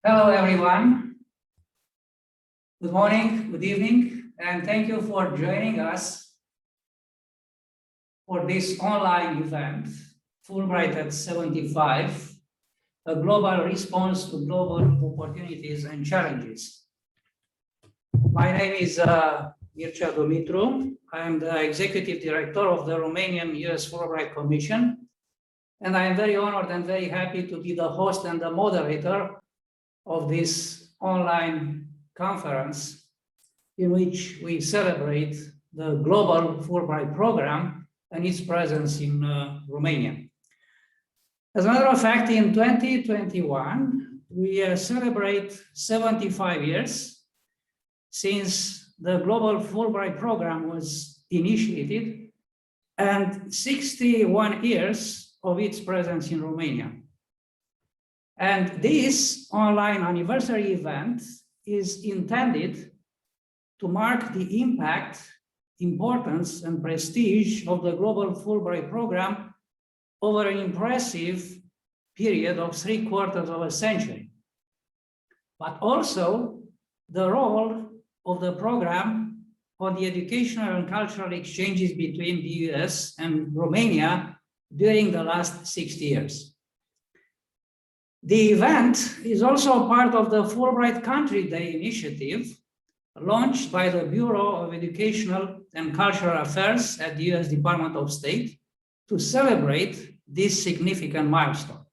Hello, everyone. Good morning, good evening, and thank you for joining us for this online event, Fulbright at 75, a global response to global opportunities and challenges. My name is Mircea Dumitru. I am the Executive Director of the Romanian-U.S. Fulbright Commission, and I am very honored and very happy to be the host and the moderator of this online conference in which we celebrate the global Fulbright program and its presence in Romania. As a matter of fact, in 2021, we celebrate 75 years since the global Fulbright program was initiated and 61 years of its presence in Romania. And this online anniversary event is intended to mark the impact, importance, and prestige of the global Fulbright program over an impressive period of 3/4 of a century, but also the role of the program on the educational and cultural exchanges between the US and Romania during the last 60 years. The event is also part of the Fulbright Country Day initiative launched by the Bureau of Educational and Cultural Affairs at the US Department of State to celebrate this significant milestone.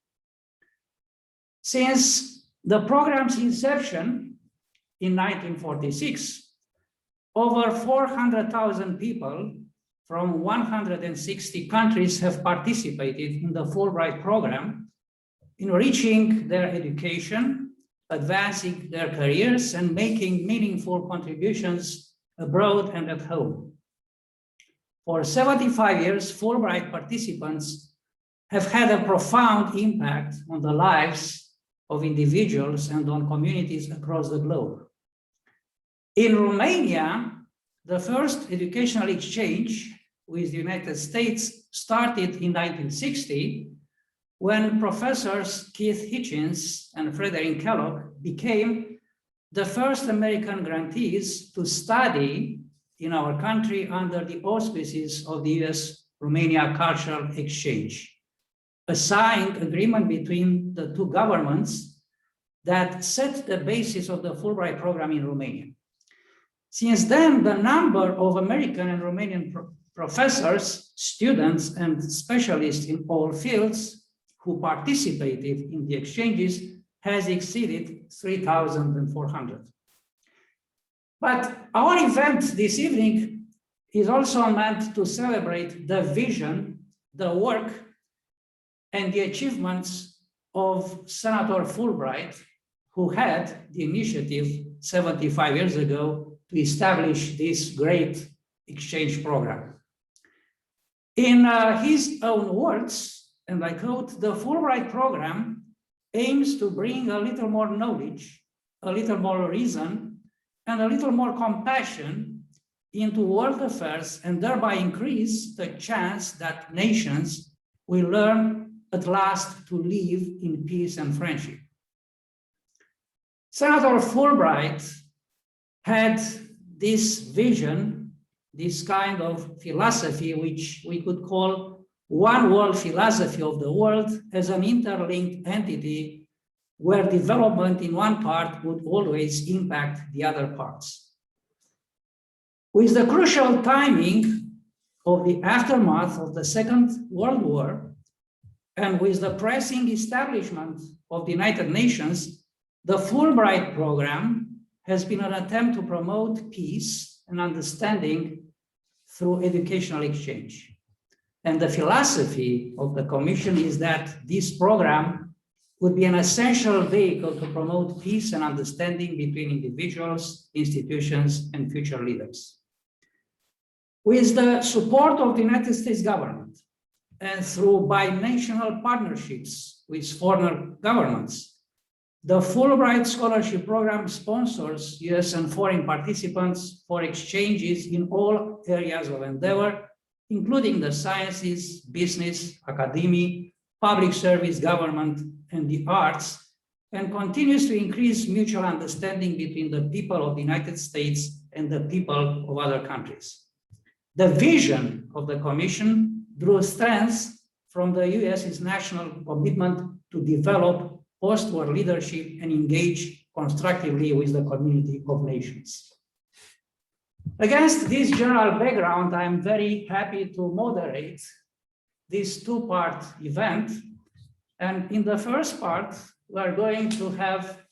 Since the program's inception in 1946, over 400,000 people from 160 countries have participated in the Fulbright program, enriching their education, advancing their careers, and making meaningful contributions abroad and at home. For 75 years, Fulbright participants have had a profound impact on the lives of individuals and on communities across the globe. In Romania, the first educational exchange with the United States started in 1960, when Professors Keith Hitchens and Frederick Kellogg became the first American grantees to study in our country under the auspices of the US-Romania Cultural Exchange, a signed agreement between the two governments that set the basis of the Fulbright program in Romania. Since then, the number of American and Romanian professors, students, and specialists in all fields who participated in the exchanges has exceeded 3,400. But our event this evening is also meant to celebrate the vision, the work, and the achievements of Senator Fulbright, who had the initiative 75 years ago to establish this great exchange program. In his own words, and I quote, "The Fulbright program aims to bring a little more knowledge, a little more reason, and a little more compassion into world affairs and thereby increase the chance that nations will learn at last to live in peace and friendship." Senator Fulbright had this vision, this kind of philosophy, which we could call one world philosophy of the world as an interlinked entity where development in one part would always impact the other parts. With the crucial timing of the aftermath of the Second World War and with the pressing establishment of the United Nations, the Fulbright program has been an attempt to promote peace and understanding through educational exchange. And the philosophy of the Commission is that this program would be an essential vehicle to promote peace and understanding between individuals, institutions, and future leaders. With the support of the United States government and through binational partnerships with foreign governments, the Fulbright Scholarship Program sponsors US and foreign participants for exchanges in all areas of endeavor, including the sciences, business, academia, public service, government, and the arts, and continues to increase mutual understanding between the people of the United States and the people of other countries. The vision of the Commission drew strength from the US's national commitment to develop post-war leadership and engage constructively with the community of nations. Against this general background, I'm very happy to moderate this two-part event. And in the first part, we are going to have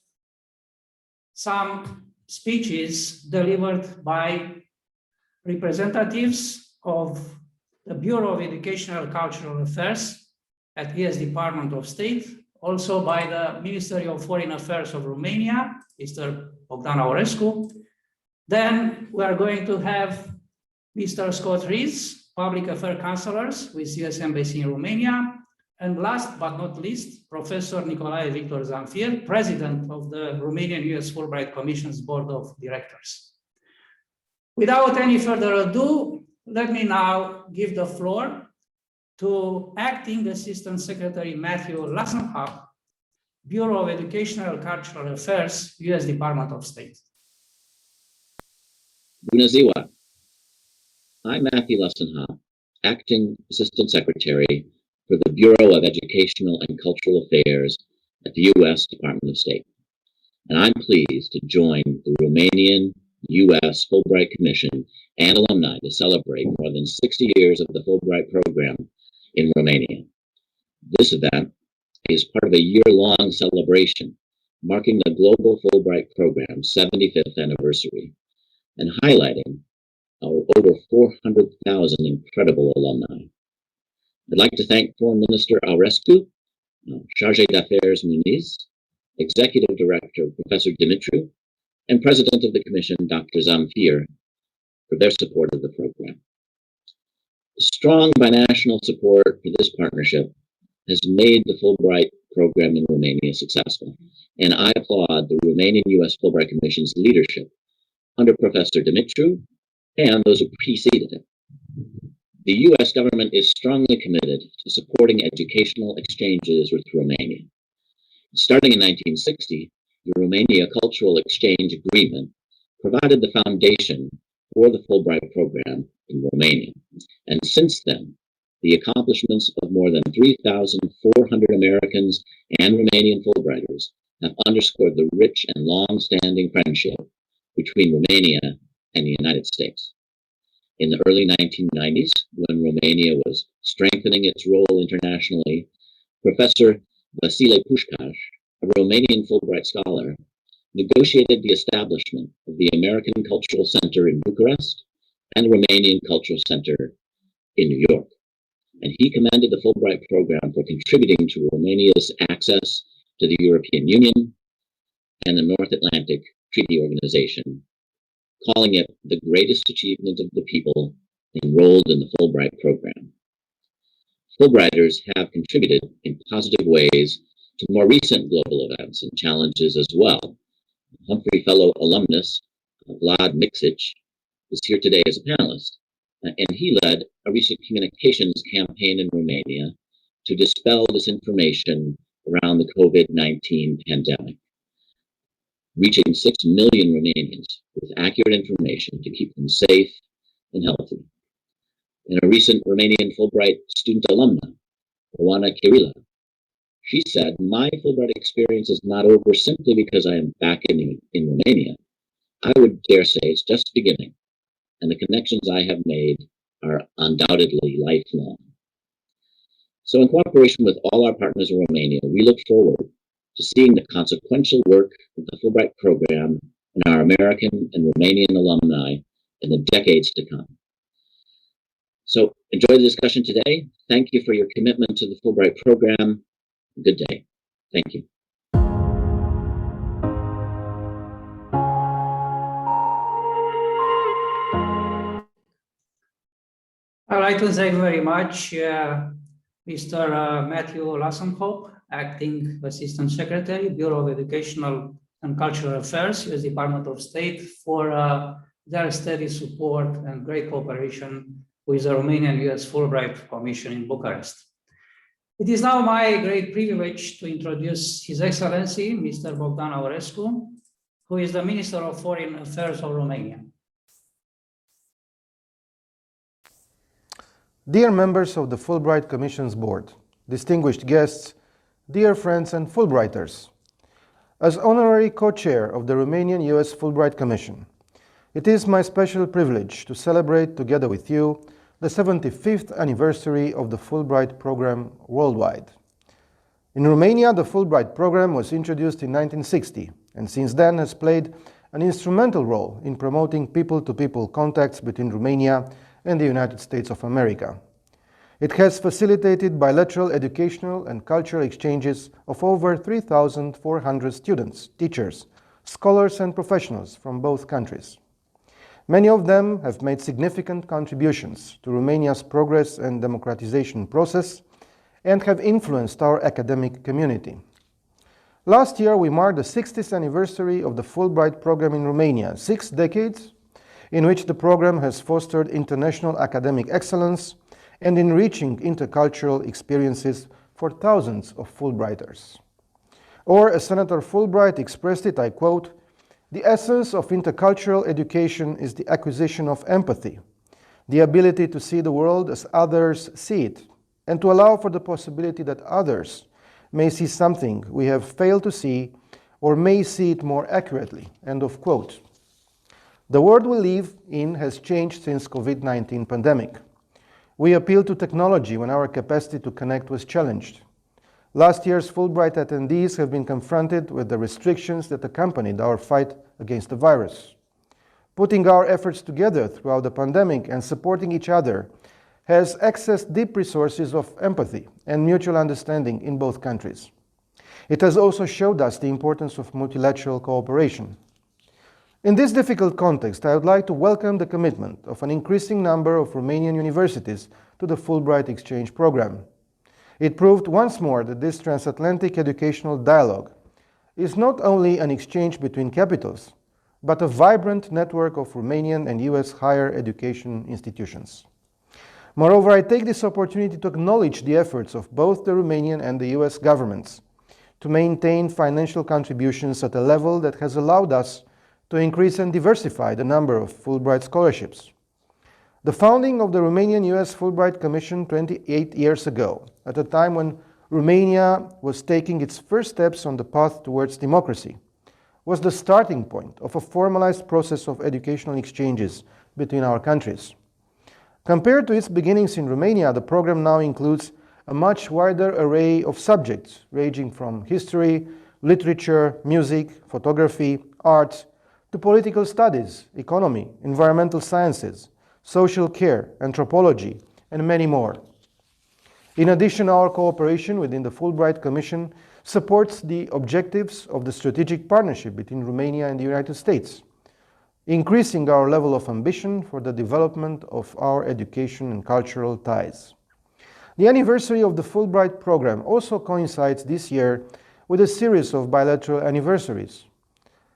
some speeches delivered by representatives of the Bureau of Educational and Cultural Affairs at US Department of State, also by the Ministry of Foreign Affairs of Romania, Mr. Bogdan Aurescu. Then we are going to have Mr. Scott Rees, Public Affairs Counselors with US Embassy in Romania. And last but not least, Professor Nicolae Victor Zamfir, President of the Romanian-U.S. Fulbright Commission's Board of Directors. Without any further ado, let me now give the floor to Acting Assistant Secretary Matthew Lassenhop, Bureau of Educational and Cultural Affairs, U.S. Department of State. Bună ziua. I'm Matthew Lassenhop, Acting Assistant Secretary for the Bureau of Educational and Cultural Affairs at the U.S. Department of State. And I'm pleased to join the Romanian-U.S. Fulbright Commission and alumni to celebrate more than 60 years of the Fulbright Program in Romania. This event is part of a year-long celebration marking the Global Fulbright Program's 75th anniversary and highlighting our over 400,000 incredible alumni. I'd like to thank Foreign Minister Aurescu, Chargé d'Affaires Muniz, Executive Director Professor Dumitru, and President of the Commission, Dr. Zamfir, for their support of the program. Strong binational support for this partnership has made the Fulbright Program in Romania successful, and I applaud the Romanian-U.S. Fulbright Commission's leadership under Professor Dumitru and those who preceded him. The U.S. government is strongly committed to supporting educational exchanges with Romania. Starting in 1960, the Romania Cultural Exchange Agreement provided the foundation for the Fulbright Program in Romania. And since then, the accomplishments of more than 3,400 Americans and Romanian Fulbrighters have underscored the rich and long-standing friendship between Romania and the United States. In the early 1990s, when Romania was strengthening its role internationally, Professor Vasile Pușcaș, a Romanian Fulbright scholar, negotiated the establishment of the American Cultural Center in Bucharest and the Romanian Cultural Center in New York. And he commended the Fulbright Program for contributing to Romania's access to the European Union and the North Atlantic Treaty Organization, calling it the greatest achievement of the people enrolled in the Fulbright Program. Fulbrighters have contributed in positive ways to more recent global events and challenges as well. Humphrey Fellow alumnus Vlad Miksich is here today as a panelist, and he led a recent communications campaign in Romania to dispel disinformation around the COVID-19 pandemic, reaching 6 million Romanians with accurate information to keep them safe and healthy. In a recent Romanian Fulbright student alumna, Oana Kirila, she said, "My Fulbright experience is not over simply because I am back in Romania. I would dare say it's just beginning, and the connections I have made are undoubtedly lifelong." So in cooperation with all our partners in Romania, we look forward to seeing the consequential work of the Fulbright Program and our American and Romanian alumni in the decades to come. So enjoy the discussion today. Thank you for your commitment to the Fulbright Program. Good day. Thank you. I'd like to thank very much Mr. Matthew Lassenhop, Acting Assistant Secretary, Bureau of Educational and Cultural Affairs, U.S. Department of State, for their steady support and great cooperation with the Romanian-U.S. Fulbright Commission in Bucharest. It is now my great privilege to introduce His Excellency, Mr. Bogdan Aurescu, who is the Minister of Foreign Affairs of Romania. Dear members of the Fulbright Commission's board, distinguished guests, dear friends and Fulbrighters, as honorary co-chair of the Romanian-U.S. Fulbright Commission, it is my special privilege to celebrate together with you the 75th anniversary of the Fulbright Program worldwide. In Romania, the Fulbright Program was introduced in 1960 and since then has played an instrumental role in promoting people-to-people contacts between Romania and the United States of America. It has facilitated bilateral educational and cultural exchanges of over 3,400 students, teachers, scholars and professionals from both countries. Many of them have made significant contributions to Romania's progress and democratization process and have influenced our academic community. Last year, we marked the 60th anniversary of the Fulbright Program in Romania, 6 decades in which the program has fostered international academic excellence and enriching intercultural experiences for thousands of Fulbrighters. Or, as Senator Fulbright expressed it, I quote, "The essence of intercultural education is the acquisition of empathy, the ability to see the world as others see it, and to allow for the possibility that others may see something we have failed to see or may see it more accurately." End of quote. The world we live in has changed since COVID-19 pandemic. We appealed to technology when our capacity to connect was challenged. Last year's Fulbright attendees have been confronted with the restrictions that accompanied our fight against the virus. Putting our efforts together throughout the pandemic and supporting each other has accessed deep resources of empathy and mutual understanding in both countries. It has also showed us the importance of multilateral cooperation. In this difficult context, I would like to welcome the commitment of an increasing number of Romanian universities to the Fulbright Exchange program. It proved once more that this transatlantic educational dialogue is not only an exchange between capitals, but a vibrant network of Romanian and US higher education institutions. Moreover, I take this opportunity to acknowledge the efforts of both the Romanian and the US governments to maintain financial contributions at a level that has allowed us to increase and diversify the number of Fulbright scholarships. The founding of the Romanian-U.S. Fulbright Commission 28 years ago, at a time when Romania was taking its first steps on the path towards democracy, was the starting point of a formalized process of educational exchanges between our countries. Compared to its beginnings in Romania, the program now includes a much wider array of subjects, ranging from history, literature, music, photography, art, to political studies, economy, environmental sciences, social care, anthropology, and many more. In addition, our cooperation within the Fulbright Commission supports the objectives of the strategic partnership between Romania and the United States, increasing our level of ambition for the development of our education and cultural ties. The anniversary of the Fulbright program also coincides this year with a series of bilateral anniversaries.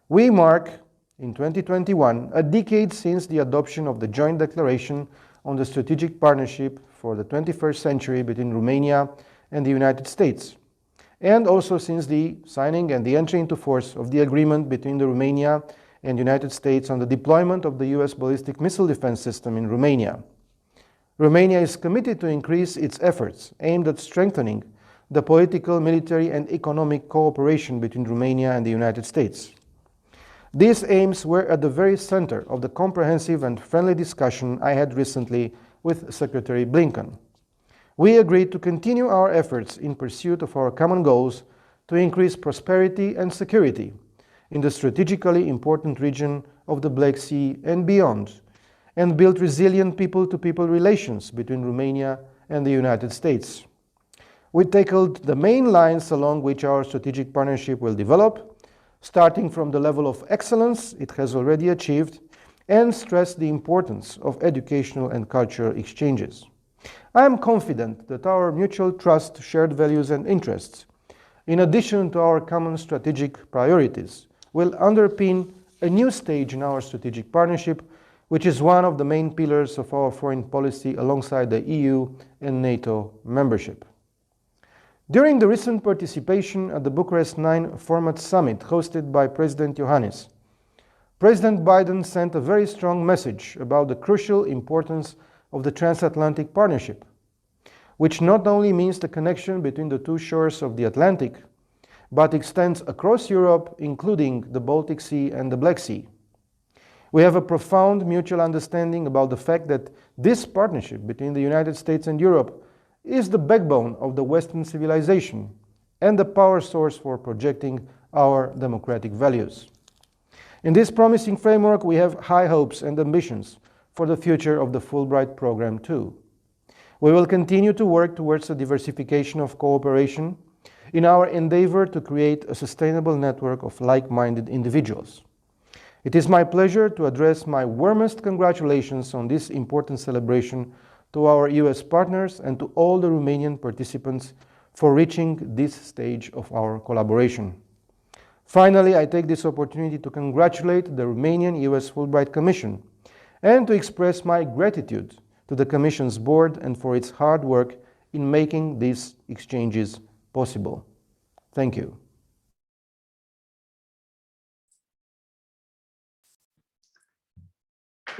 We mark, in 2021, a decade since the adoption of the Joint Declaration on the Strategic Partnership for the 21st Century between Romania and the United States, and also since the signing and the entry into force of the agreement between the Romania and United States on the deployment of the U.S. ballistic missile defense system in Romania. Romania is committed to increase its efforts aimed at strengthening the political, military, and economic cooperation between Romania and the United States. These aims were at the very center of the comprehensive and friendly discussion I had recently with Secretary Blinken. We agreed to continue our efforts in pursuit of our common goals to increase prosperity and security in the strategically important region of the Black Sea and beyond, and build resilient people-to-people relations between Romania and the United States. We tackled the main lines along which our strategic partnership will develop, starting from the level of excellence it has already achieved, and stressed the importance of educational and cultural exchanges. I am confident that our mutual trust, shared values and interests, in addition to our common strategic priorities, will underpin a new stage in our strategic partnership, which is one of the main pillars of our foreign policy alongside the EU and NATO membership. During the recent participation at the Bucharest 9 Format Summit hosted by President Iohannis, President Biden sent a very strong message about the crucial importance of the transatlantic partnership, which not only means the connection between the two shores of the Atlantic, but extends across Europe, including the Baltic Sea and the Black Sea. We have a profound mutual understanding about the fact that this partnership between the United States and Europe is the backbone of the Western civilization and the power source for projecting our democratic values. In this promising framework, we have high hopes and ambitions for the future of the Fulbright program too. We will continue to work towards the diversification of cooperation in our endeavor to create a sustainable network of like-minded individuals. It is my pleasure to address my warmest congratulations on this important celebration to our US partners and to all the Romanian participants for reaching this stage of our collaboration. Finally, I take this opportunity to congratulate the Romanian-U.S. Fulbright Commission and to express my gratitude to the Commission's board and for its hard work in making these exchanges possible. Thank you.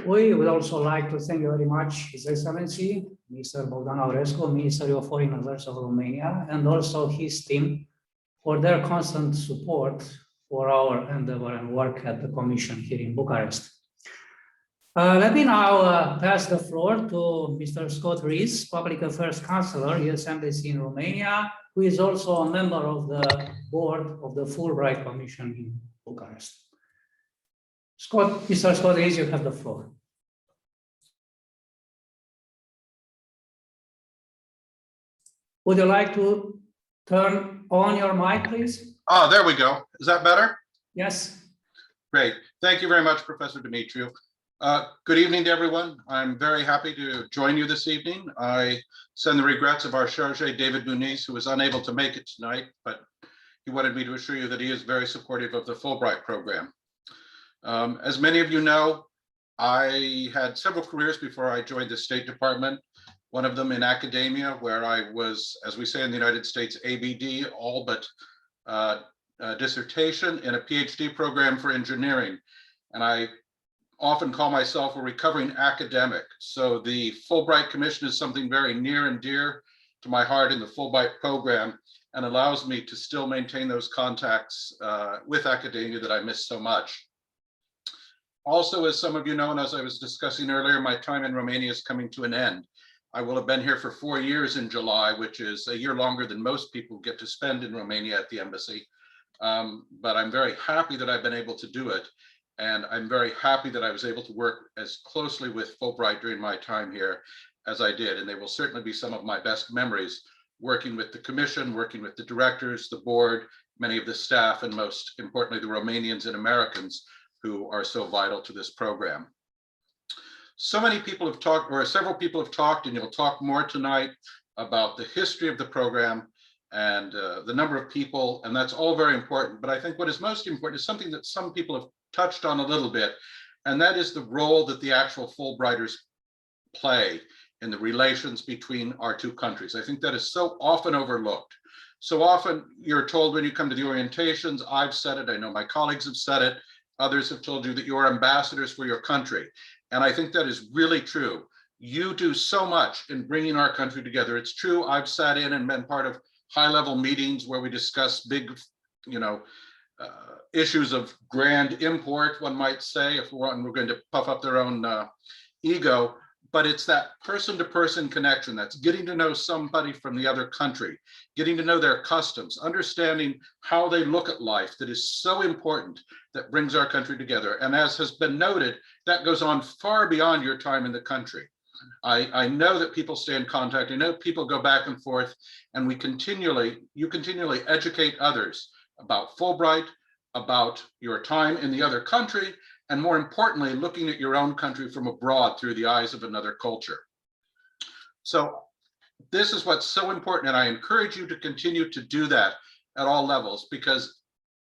We would also like to thank you very much, His Excellency, Mr. Bogdan Aurescu, Minister of Foreign Affairs of Romania, and also his team for their constant support for our endeavor and work at the Commission here in Bucharest. Let me now pass the floor to Mr. Scott Rees, Public Affairs Counselor, U.S. Embassy in Romania, who is also a member of the board of the Fulbright Commission in Bucharest. Mr. Scott Rees, you have the floor. Would you like to turn on your mic, please? Oh, there we go. Is that better? Yes. Great. Thank you very much, Professor Dimitriou. Good evening to everyone. I'm very happy to join you this evening. I send the regrets of our charge, David Muniz, who was unable to make it tonight, but he wanted me to assure you that he is very supportive of the Fulbright program. As many of you know, I had several careers before I joined the State Department. One of them in academia, where I was, as we say in the United States, ABD, all but dissertation, in a PhD program for engineering. And I often call myself a recovering academic. So the Fulbright Commission is something very near and dear to my heart in the Fulbright program, and allows me to still maintain those contacts with academia that I miss so much. Also, as some of you know, and as I was discussing earlier, my time in Romania is coming to an end. I will have been here for 4 years in July, which is a year longer than most people get to spend in Romania at the embassy. But I'm very happy that I've been able to do it. And I'm very happy that I was able to work as closely with Fulbright during my time here as I did. And they will certainly be some of my best memories, working with the commission, working with the directors, the board, many of the staff, and most importantly, the Romanians and Americans who are so vital to this program. So many people have talked, or several people have talked, and you'll talk more tonight about the history of the program and the number of people, and that's all very important. But I think what is most important is something that some people have touched on a little bit, and that is the role that the actual Fulbrighters play in the relations between our two countries. I think that is so often overlooked. So often you're told when you come to the orientations, I've said it, I know my colleagues have said it, others have told you that you are ambassadors for your country. And I think that is really true. You do so much in bringing our country together. It's true, I've sat in and been part of high-level meetings where we discuss big, issues of grand import, one might say, if we're going to puff up their own ego. But it's that person-to-person connection, that's getting to know somebody from the other country, getting to know their customs, understanding how they look at life, that is so important, that brings our country together. And as has been noted, that goes on far beyond your time in the country. I know that people stay in contact. I know people go back and forth, and you continually educate others about Fulbright, about your time in the other country, and more importantly, looking at your own country from abroad through the eyes of another culture. So this is what's so important, and I encourage you to continue to do that at all levels, because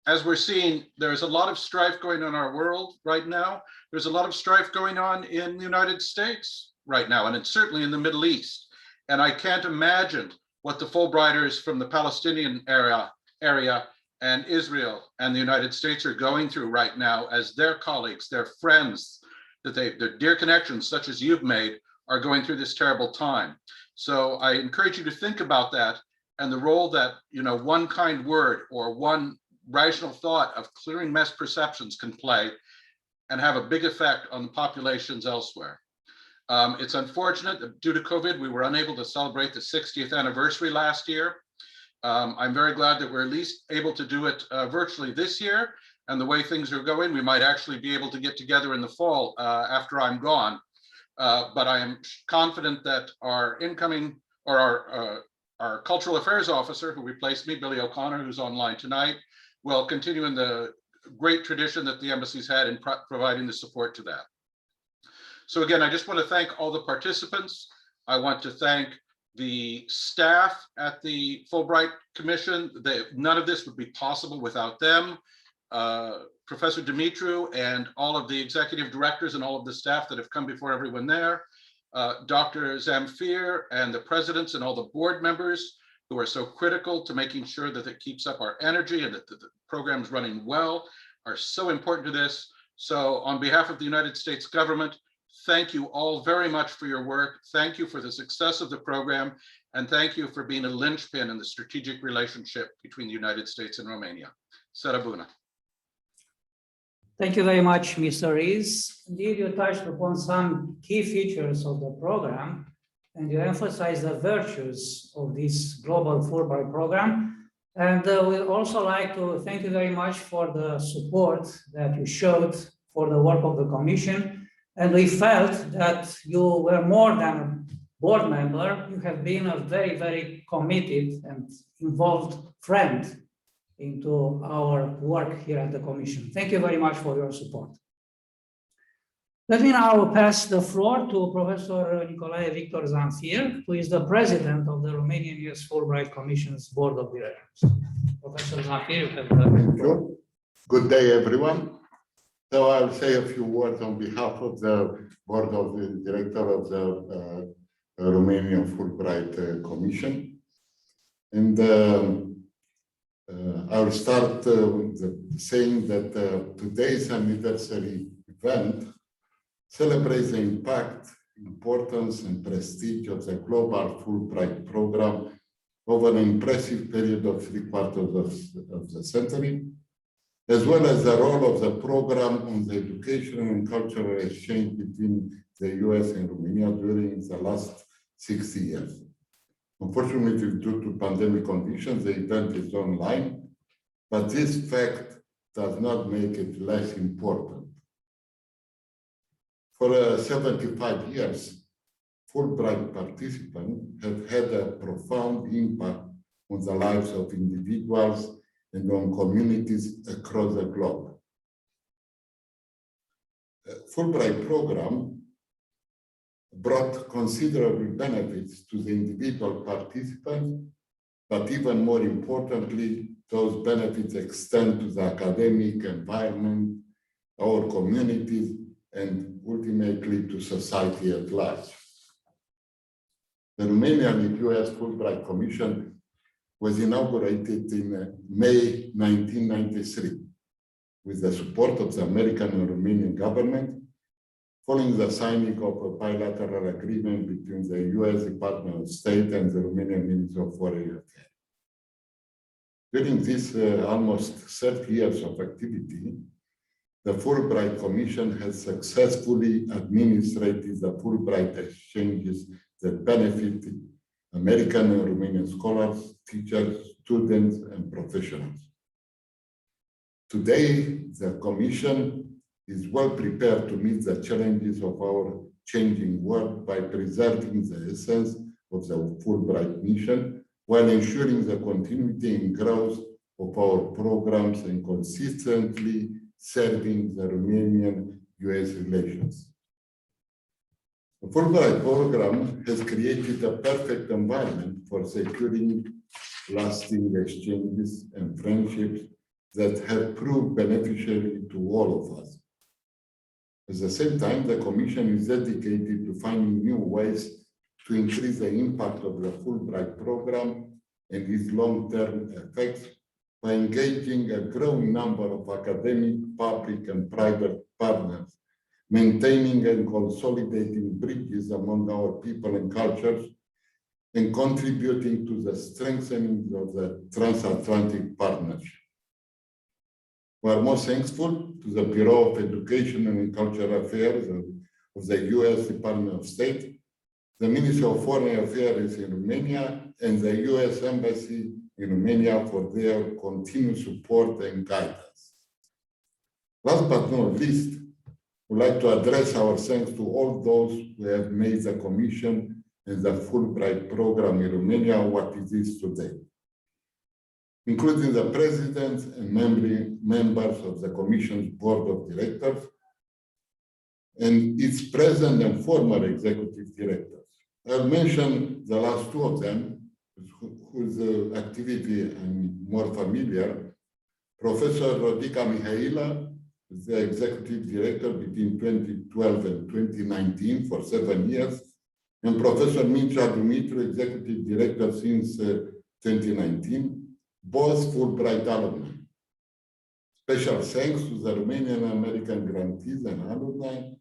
as we're seeing, there's a lot of strife going on in our world right now. There's a lot of strife going on in the United States right now, and it's certainly in the Middle East. And I can't imagine what the Fulbrighters from the Palestinian area and Israel and the United States are going through right now as their colleagues, their friends, their dear connections, such as you've made, are going through this terrible time. So I encourage you to think about that and the role that, one kind word or one rational thought of clearing misperceptions can play and have a big effect on the populations elsewhere. It's unfortunate that due to COVID, we were unable to celebrate the 60th anniversary last year. I'm very glad that we're at least able to do it virtually this year. And the way things are going, we might actually be able to get together in the fall after I'm gone. But I am confident that our incoming or our cultural affairs officer who replaced me, Billy O'Connor, who's online tonight, will continue in the great tradition that the embassy's had in providing the support to that. So again, I just want to thank all the participants. I want to thank the staff at the Fulbright Commission. None of this would be possible without them. Professor Dumitru and all of the executive directors and all of the staff that have come before everyone there. Dr. Zamfir and the presidents and all the board members who are so critical to making sure that it keeps up our energy and that the program is running well are so important to this. So on behalf of the United States government, thank you all very much for your work. Thank you for the success of the program. And thank you for being a linchpin in the strategic relationship between the United States and Romania. Sarabuna. Thank you very much, Mr. Rees. Indeed, you touched upon some key features of the program, and you emphasized the virtues of this global Fulbright program. And we'd also like to thank you very much for the support that you showed for the work of the Commission. And we felt that you were more than a board member. You have been a very, very committed and involved friend into our work here at the Commission. Thank you very much for your support. Let me now pass the floor to Professor Nicolae Victor Zamfir, who is the president of the Romanian-U.S. Fulbright Commission's Board of Directors. Professor Zamfir, you have the floor. Good day, everyone. So I'll say a few words on behalf of the Board of the Director of the Romanian Fulbright Commission. And I'll start with saying that today's anniversary event celebrates the impact, importance, and prestige of the global Fulbright program over an impressive period of 3/4 of the century, as well as the role of the program on the educational and cultural exchange between the US and Romania during the last 60 years. Unfortunately, due to pandemic conditions, the event is online, but this fact does not make it less important. For 75 years, Fulbright participants have had a profound impact on the lives of individuals and on communities across the globe. Fulbright program brought considerable benefits to the individual participants, but even more importantly, those benefits extend to the academic environment, our communities, and ultimately to society at large. The Romanian-U.S. Fulbright Commission was inaugurated in May 1993 with the support of the American and Romanian government, following the signing of a bilateral agreement between the U.S. Department of State and the Romanian Ministry of Foreign Affairs. During these almost 30 years of activity, the Fulbright Commission has successfully administered the Fulbright exchanges that benefited American and Romanian scholars, teachers, students, and professionals. Today, the Commission is well prepared to meet the challenges of our changing world by preserving the essence of the Fulbright mission, while ensuring the continuity and growth of our programs and consistently serving the Romanian-U.S. relations. The Fulbright program has created a perfect environment for securing lasting exchanges and friendships that have proved beneficial to all of us. At the same time, the Commission is dedicated to finding new ways to increase the impact of the Fulbright program and its long-term effects by engaging a growing number of academic, public, and private partners, maintaining and consolidating bridges among our people and cultures, and contributing to the strengthening of the transatlantic partnership. We are most thankful to the Bureau of Education and Cultural Affairs of the U.S. Department of State, the Ministry of Foreign Affairs in Romania, and the U.S. Embassy in Romania for their continued support and guidance. Last but not least, we'd like to address our thanks to all those who have made the Commission and the Fulbright program in Romania what it is today, including the President and members of the Commission's Board of Directors and its present and former executive directors. I'll mention the last two of them, whose activity I'm more familiar. Professor Rodica Mihaila, the executive director between 2012 and 2019 for 7 years, and Professor Mircea Dumitru, executive director since 2019, both Fulbright alumni. Special thanks to the Romanian American grantees and alumni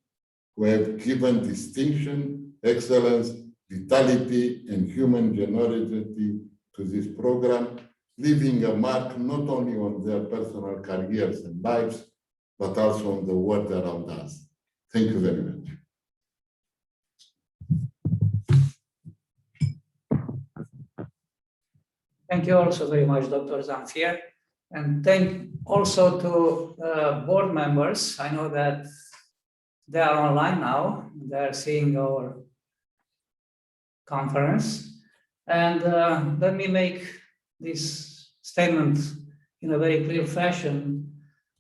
who have given distinction, excellence, vitality, and human generosity to this program, leaving a mark not only on their personal careers and lives, but also on the world around us. Thank you very much. Thank you also very much, Dr. Zamfir. And thank also to board members. I know that they are online now. They are seeing our conference. And let me make this statement in a very clear fashion.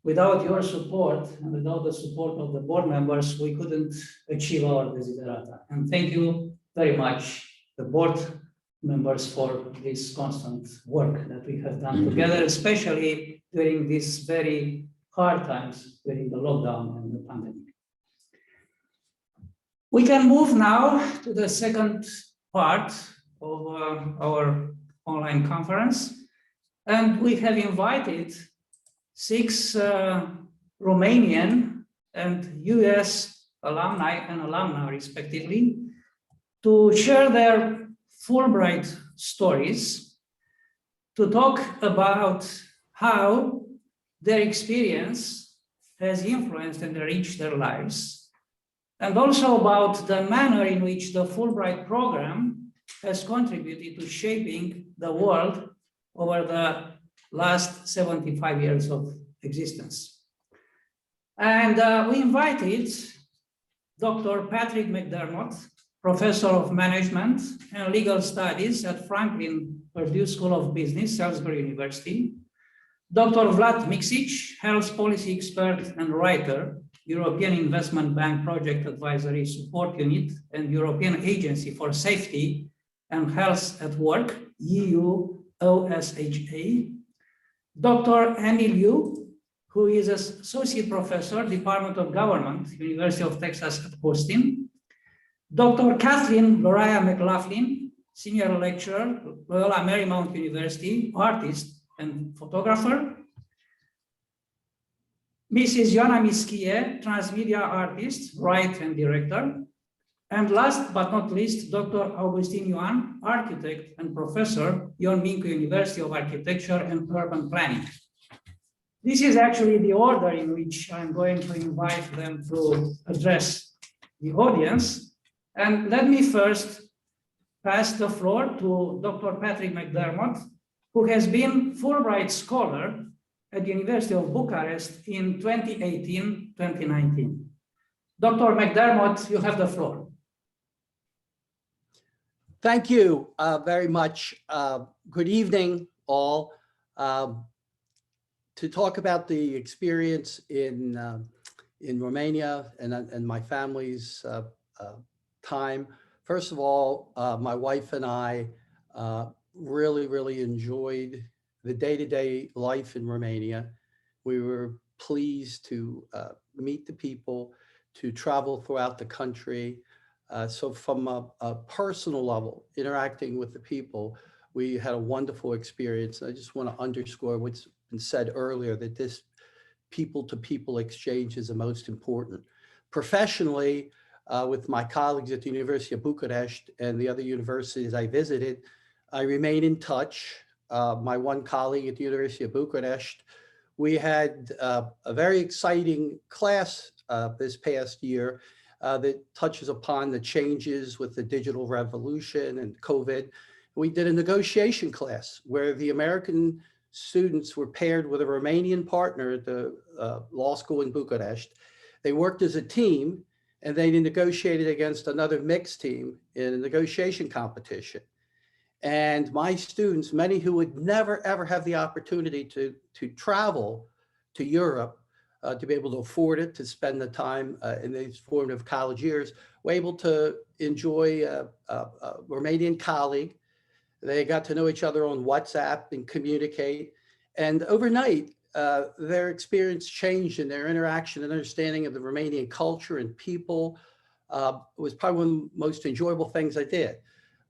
Without your support and without the support of the board members, we couldn't achieve our desiderata. And thank you very much, the board members, for this constant work that we have done together, especially during these very hard times during the lockdown and the pandemic. We can move now to the second part of our online conference. And we have invited 6 Romanian and US alumni and alumna, respectively, to share their Fulbright stories, to talk about how their experience has influenced and enriched their lives, and also about the manner in which the Fulbright program has contributed to shaping the world over the last 75 years of existence. And we invited Dr. Patrick McDermott, Professor of Management and Legal Studies at Franklin Purdue School of Business, Salisbury University, Dr. Vlad Miksich, Health Policy Expert and Writer, European Investment Bank Project Advisory Support Unit and European Agency for Safety and Health at Work, EU-OSHA, Dr. Annie Liu, who is Associate Professor, Department of Government, University of Texas at Austin, Dr. Kathleen Mclaughlin, Senior Lecturer, Loyola Marymount University, artist and photographer, Mrs. Ioana Mischie, transmedia artist, writer and director, and last but not least, Dr. Augustin Ioan, architect and professor, Ion Mincu University of Architecture and Urban Planning. This is actually the order in which I'm going to invite them to address the audience. And let me first pass the floor to Dr. Patrick McDermott, who has been Fulbright Scholar at the University of Bucharest in 2018-2019. Dr. McDermott, you have the floor. Thank you very much. Good evening, all. To talk about the experience in Romania and my family's time. First of all, my wife and I really enjoyed the day-to-day life in Romania. We were pleased to meet the people, to travel throughout the country, So from a personal level, interacting with the people, we had a wonderful experience. I just want to underscore what's been said earlier, that this people-to-people exchange is the most important. Professionally, with my colleagues at the University of Bucharest and the other universities I visited, I remain in touch. My one colleague at the University of Bucharest, we had a very exciting class this past year that touches upon the changes with the digital revolution and COVID. We did a negotiation class where the American students were paired with a Romanian partner at the law school in Bucharest. They worked as a team, and they negotiated against another mixed team in a negotiation competition. And my students, many who would never, ever have the opportunity to travel to Europe, to be able to afford it, to spend the time in these formative college years, were able to enjoy a Romanian colleague. They got to know each other on WhatsApp and communicate. And overnight, their experience changed, and their interaction and understanding of the Romanian culture and people was probably one of the most enjoyable things I did.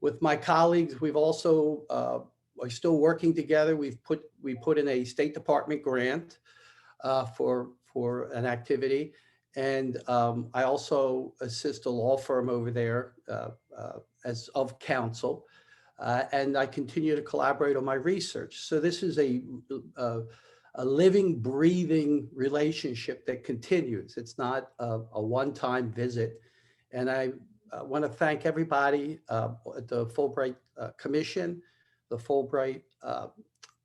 With my colleagues, we've also are still working together. We put in a State Department grant for an activity, and I also assist a law firm over there as of counsel, and I continue to collaborate on my research. So this is a living, breathing relationship that continues. It's not a one-time visit, and I want to thank everybody at the Fulbright Commission, the Fulbright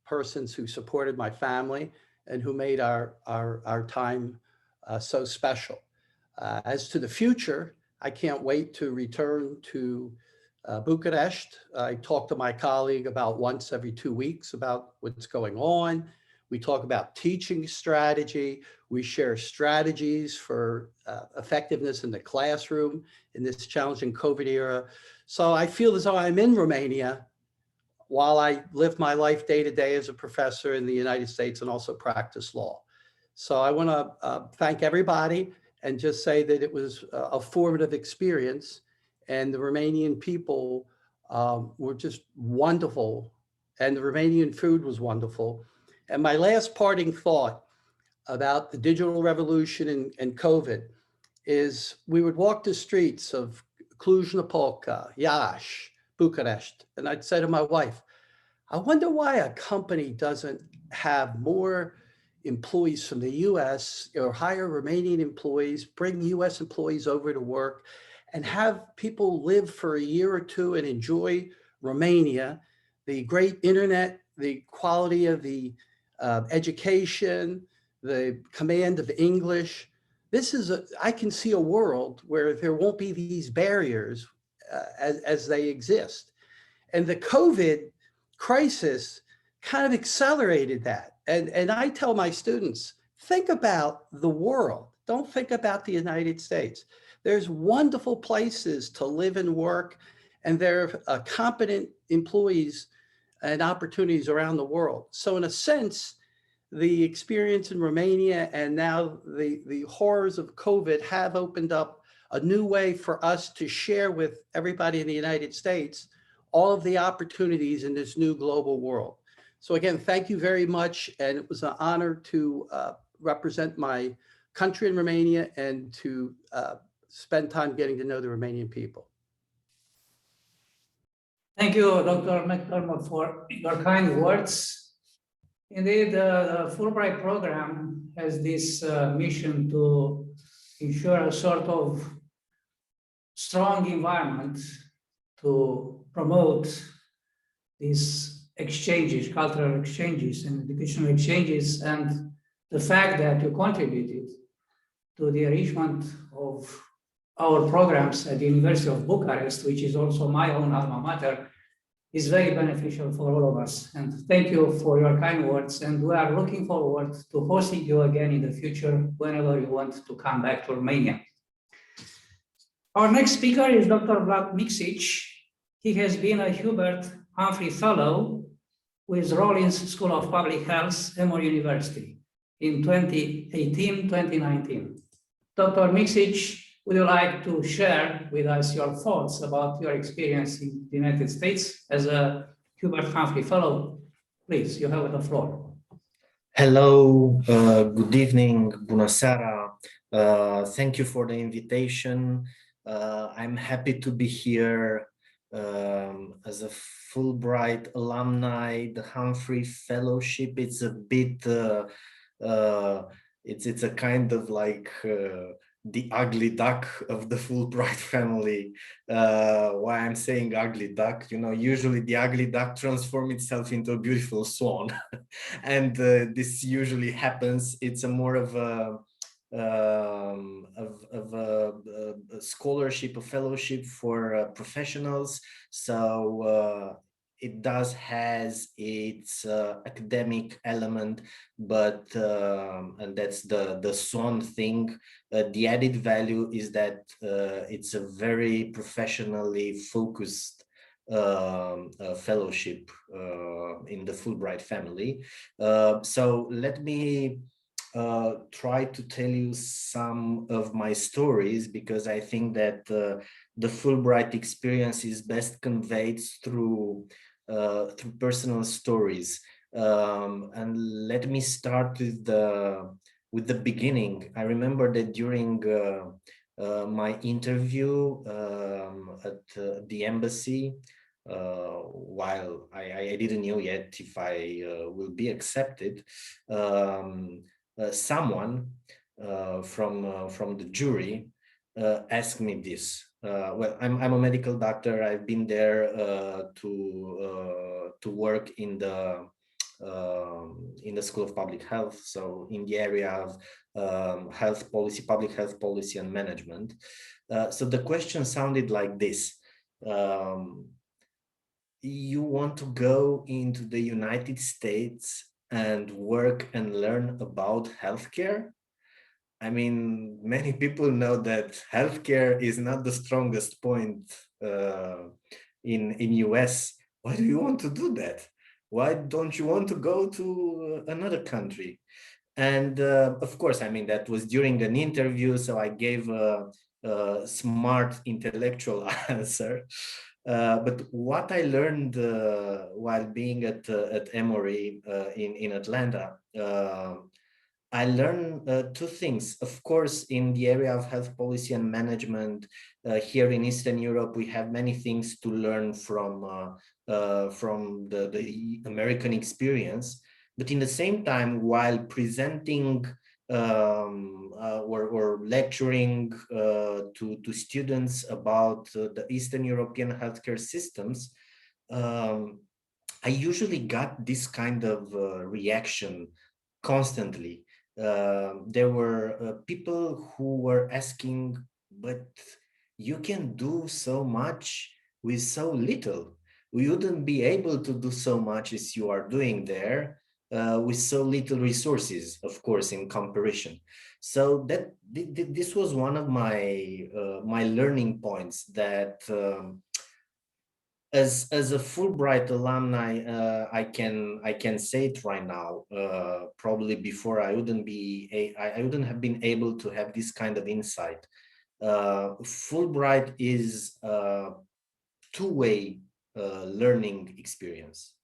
persons who supported my family and who made our time so special. As to the future, I can't wait to return to Bucharest. I talk to my colleague about once every 2 weeks about what's going on. We talk about teaching strategy. We share strategies for effectiveness in the classroom in this challenging COVID era. So I feel as though I'm in Romania while I live my life day to day as a professor in the United States and also practice law. So I want to thank everybody and just say that it was a formative experience, and the Romanian people were just wonderful, and the Romanian food was wonderful. And my last parting thought about the digital revolution and COVID is we would walk the streets of Cluj-Napoca, Iași, Bucharest, and I'd say to my wife, I wonder why a company doesn't have more employees from the US or hire Romanian employees, bring US employees over to work, and have people live for a year or two and enjoy Romania, the great internet, the quality of the education, the command of English. I can see a world where there won't be these barriers as they exist. And the COVID crisis kind of accelerated that. And I tell my students, think about the world. Don't think about the United States. There's wonderful places to live and work, and there are competent employees and opportunities around the world. So in a sense, the experience in Romania and now the horrors of COVID have opened up a new way for us to share with everybody in the United States all of the opportunities in this new global world. So again, thank you very much. And it was an honor to represent my country in Romania and to spend time getting to know the Romanian people. Thank you, Dr. McDermott, for your kind words. Indeed, the Fulbright program has this mission to ensure a sort of strong environment to promote these exchanges, cultural exchanges and educational exchanges, and the fact that you contributed to the enrichment of our programs at the University of Bucharest, which is also my own alma mater, is very beneficial for all of us. And thank you for your kind words. And we are looking forward to hosting you again in the future whenever you want to come back to Romania. Our next speaker is Dr. Vlad Miksich. He has been a Hubert Humphrey Fellow with Rollins School of Public Health, Emory University in 2018-2019. Dr. Miksich would you like to share with us your thoughts about your experience in the United States as a Hubert Humphrey Fellow? Please, you have the floor. Hello, good evening, bună seara. Thank you for the invitation. I'm happy to be here as a Fulbright alumni. The Humphrey Fellowship, it's a bit, it's a kind of like the ugly duck of the Fulbright family. Why I'm saying ugly duck, you know, usually the ugly duck transforms itself into a beautiful swan. And this usually happens. It's a more of a scholarship, a fellowship for professionals. So it does has its academic element, but and that's the swan thing. The added value is that it's a very professionally focused fellowship in the Fulbright family. So let me try to tell you some of my stories, because I think that the Fulbright experience is best conveyed through personal stories. And let me start with the beginning. I remember that during my interview at the embassy, while I didn't know yet if I will be accepted, someone from the jury asked me this. Well, I'm a medical doctor. I've been there to work in the School of Public Health, so in the area of health policy, public health policy and management. So the question sounded like this. You want to go into the United States and work and learn about healthcare? I mean, many people know that healthcare is not the strongest point in US. Why do you want to do that? Why don't you want to go to another country? And of course, I mean, that was during an interview, so I gave a smart intellectual answer. But what I learned while being at Emory in Atlanta, I learned two things. Of course, in the area of health policy and management, here in Eastern Europe, we have many things to learn from the American experience. But in the same time, while presenting or lecturing to students about the Eastern European healthcare systems, I usually got this kind of reaction constantly. There were people who were asking, but you can do so much with so little. We wouldn't be able to do so much as you are doing there with so little resources, of course, in comparison. So that this was one of my my learning points, that as a Fulbright alumni, I can say it right now. Probably before I wouldn't have been able to have this kind of insight. Fulbright is a two-way learning experience.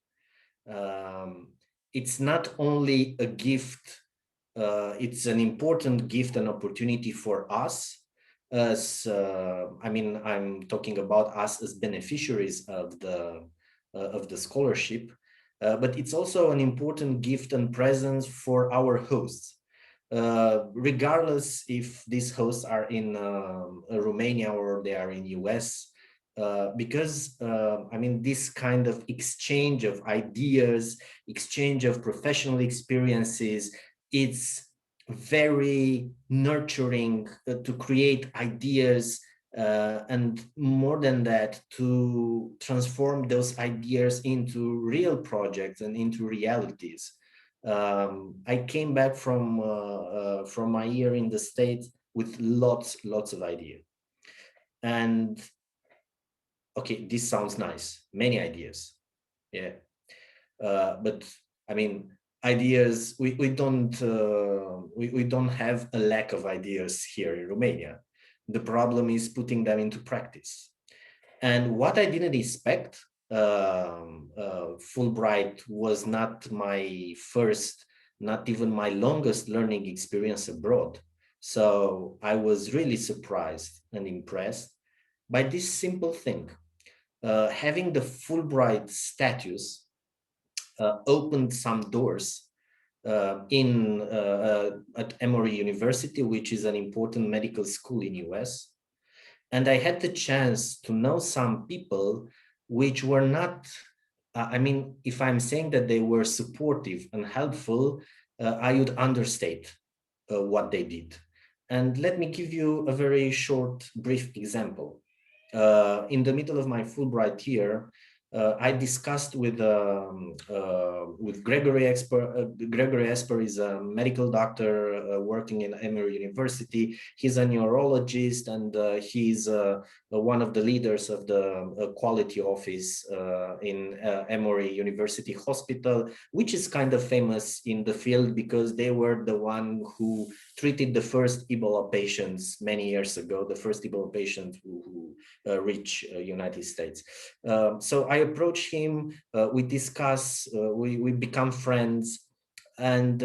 It's not only a gift; it's an important gift and opportunity for us. As I mean, I'm talking about us as beneficiaries of the scholarship, but it's also an important gift and presence for our hosts, regardless if these hosts are in Romania or they are in US, because I mean, this kind of exchange of ideas, exchange of professional experiences, it's very nurturing to create ideas, and more than that, to transform those ideas into real projects and into realities. I came back from my year in the States with lots of ideas. And okay, this sounds nice, many ideas, yeah, but I mean, ideas, we don't have a lack of ideas here in Romania. The problem is putting them into practice. And what I didn't expect, Fulbright was not my first, not even my longest learning experience abroad. So I was really surprised and impressed by this simple thing. Having the Fulbright status opened some doors at Emory University, which is an important medical school in US. And I had the chance to know some people which were not, I mean, if I'm saying that they were supportive and helpful, I would understate what they did. And let me give you a very short, brief example. In the middle of my Fulbright year, I discussed with Gregory Esper. Gregory Esper is a medical doctor working in Emory University. He's a neurologist, and he's one of the leaders of the quality office in Emory University Hospital, which is kind of famous in the field because they were the one who treated the first Ebola patients many years ago, the first Ebola patient who reached United States. So I approach him, we discuss, we become friends. And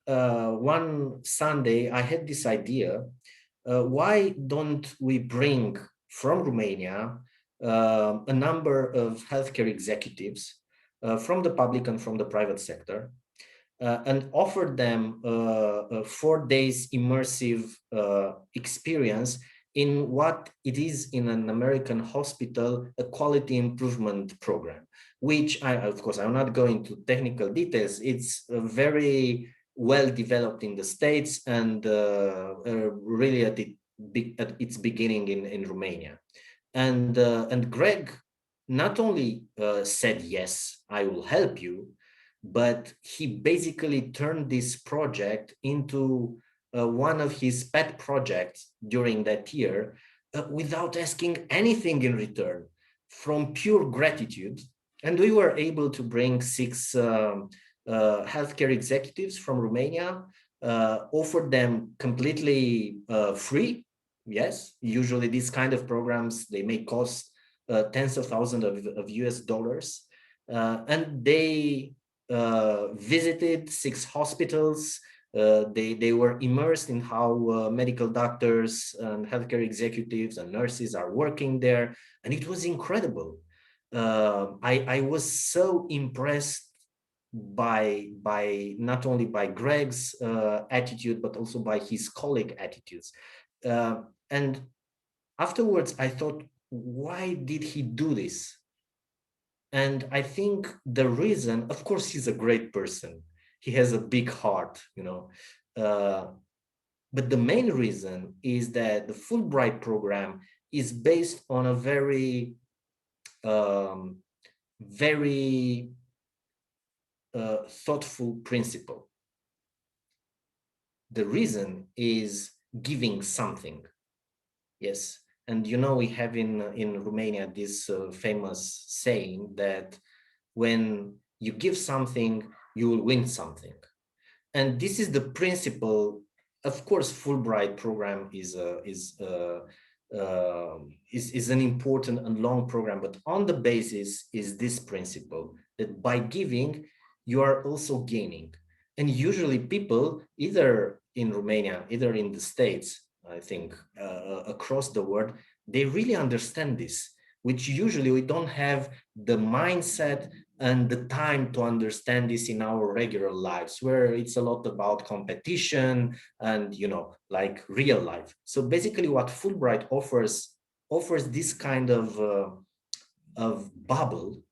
one Sunday I had this idea, why don't we bring from Romania a number of healthcare executives from the public and from the private sector, and offer them a 4 days immersive experience in what it is in an American hospital, a quality improvement program, which of course, I'm not going to technical details. It's very well developed in the States and really at its beginning in Romania. And Greg not only said, yes, I will help you, but he basically turned this project into one of his pet projects during that year without asking anything in return, from pure gratitude. And we were able to bring 6 healthcare executives from Romania, offered them completely free. Yes, usually these kind of programs, they may cost tens of thousands of US dollars. And they visited 6 hospitals. They were immersed in how medical doctors and healthcare executives and nurses are working there. And it was incredible. I was so impressed by not only by Greg's attitude, but also by his colleague attitudes. And afterwards, I thought, why did he do this? And I think the reason, of course, he's a great person. He has a big heart, you know. But the main reason is that the Fulbright program is based on a very thoughtful principle. The reason is giving something. Yes. And you know, we have in Romania this famous saying that when you give something, you will win something. And this is the principle. Of course, Fulbright program is an important and long program, but on the basis is this principle that by giving, you are also gaining. And usually people, either in Romania, either in the States, I think across the world, they really understand this, which usually we don't have the mindset and the time to understand this in our regular lives, where it's a lot about competition and, you know, like real life. So basically what Fulbright offers this kind of bubble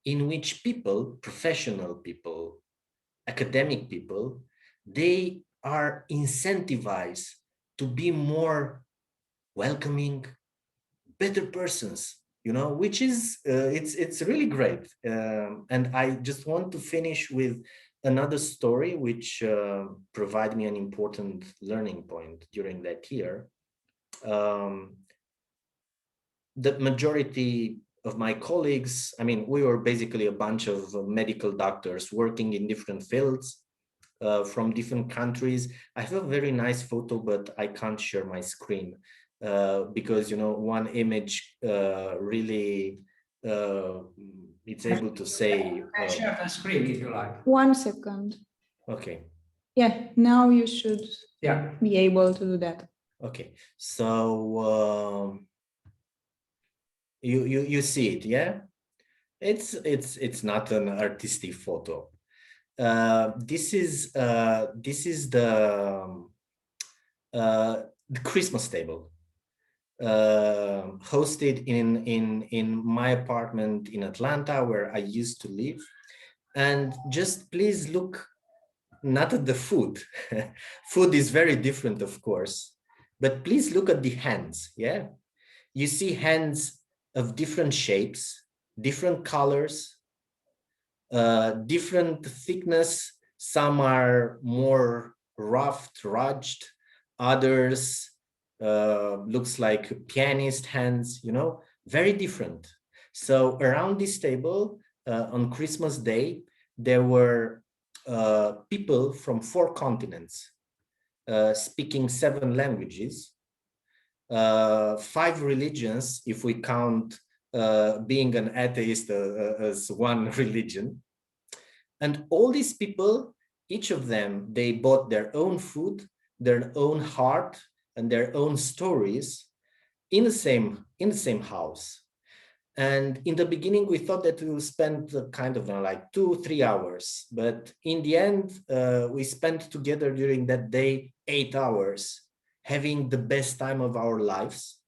in which people, professional people, academic people, they are incentivized to be more welcoming, better persons, you know, which is it's really great. And I just want to finish with another story which provided me an important learning point during that year. The majority of my colleagues, I mean, we were basically a bunch of medical doctors working in different fields. from different countries. I have a very nice photo, but I can't share my screen because, you know, one image really it's able to say. Share the screen if you like. 1 second. Okay. Yeah, now you should Yeah. be able to do that. Okay. So you see it, yeah? It's not an artistic photo. This is the Christmas table hosted in my apartment in Atlanta, where I used to live. And just please look not at the food. Food is very different, of course, but please look at the hands. Yeah, you see hands of different shapes, different colors, different thickness. Some are more rough, rugged, others looks like pianist hands, you know, very different. So around this table on Christmas Day, there were people from 4 continents speaking 7 languages, 5 religions, if we count being an atheist as one religion. And all these people, each of them, they bought their own food, their own heart, and their own stories in the same house. And in the beginning, we thought that we would spend kind of like 2-3 hours, but in the end, we spent together during that day 8 hours, having the best time of our lives.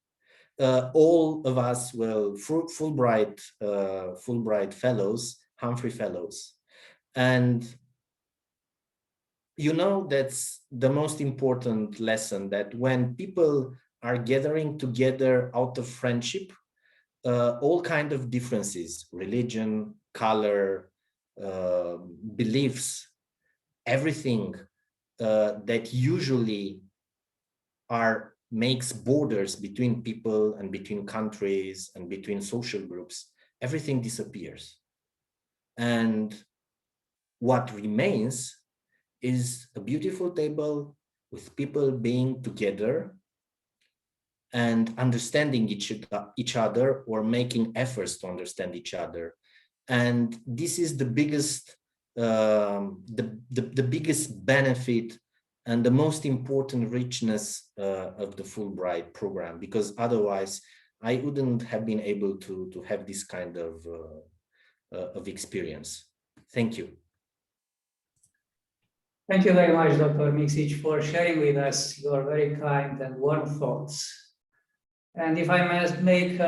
All of us were Fulbright fellows, Humphrey fellows. And you know, that's the most important lesson, that when people are gathering together out of friendship, all kind of differences, religion, color, beliefs, everything that usually makes borders between people and between countries and between social groups, everything disappears. And what remains is a beautiful table with people being together and understanding each other, or making efforts to understand each other. And this is the biggest the biggest benefit and the most important richness of the Fulbright program, because otherwise I wouldn't have been able to have this kind of experience. Thank you. Thank you very much, Dr. Miksich, for sharing with us your very kind and warm thoughts. And if I may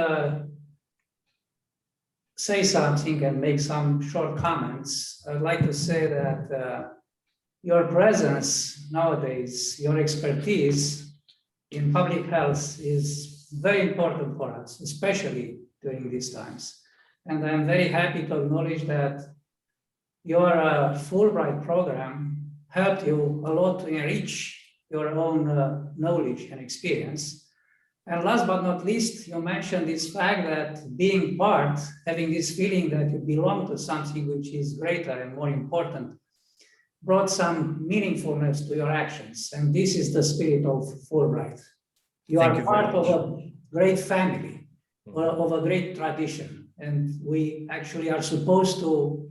say something and make some short comments, I'd like to say that your presence nowadays, your expertise in public health is very important for us, especially during these times. And I'm very happy to acknowledge that your Fulbright program helped you a lot to enrich your own knowledge and experience. And last but not least, you mentioned this fact that being part, having this feeling that you belong to something which is greater and more important, brought some meaningfulness to your actions. And this is the spirit of Fulbright. You are part of a great family, of a great tradition. And we actually are supposed to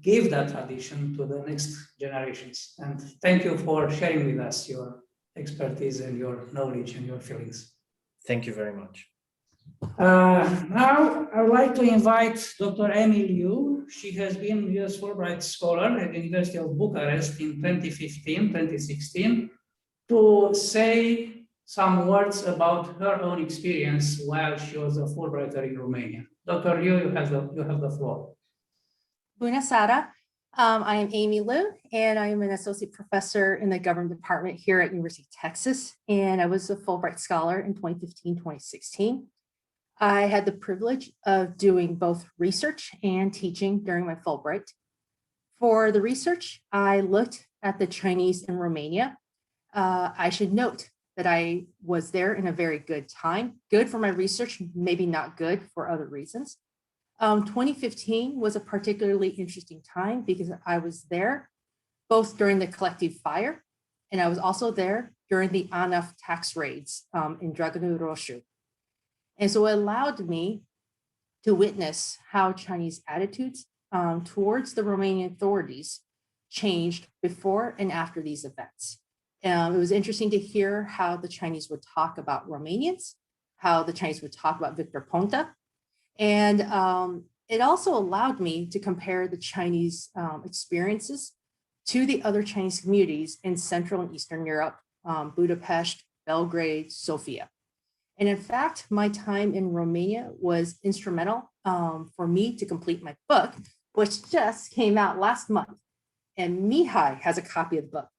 give that tradition to the next generations. And thank you for sharing with us your expertise and your knowledge and your feelings. Thank you very much. Now, I would like to invite Dr. Amy Liu. She has been U.S. Fulbright Scholar at the University of Bucharest in 2015, 2016, to say some words about her own experience while she was a Fulbrighter in Romania. Dr. Liu, you have the floor. Bună seara. I am Amy Liu, and I am an associate professor in the government department here at University of Texas. And I was a Fulbright Scholar in 2015, 2016. I had the privilege of doing both research and teaching during my Fulbright. For the research, I looked at the Chinese in Romania. I should note that I was there in a very good time, good for my research, maybe not good for other reasons. 2015 was a particularly interesting time because I was there both during the collective fire, and I was also there during the ANAF tax raids in Draganu Roșu. And so it allowed me to witness how Chinese attitudes towards the Romanian authorities changed before and after these events. It was interesting to hear how the Chinese would talk about Romanians, how the Chinese would talk about Victor Ponta. And it also allowed me to compare the Chinese experiences to the other Chinese communities in Central and Eastern Europe, Budapest, Belgrade, Sofia. And in fact, my time in Romania was instrumental for me to complete my book, which just came out last month. And Mihai has a copy of the book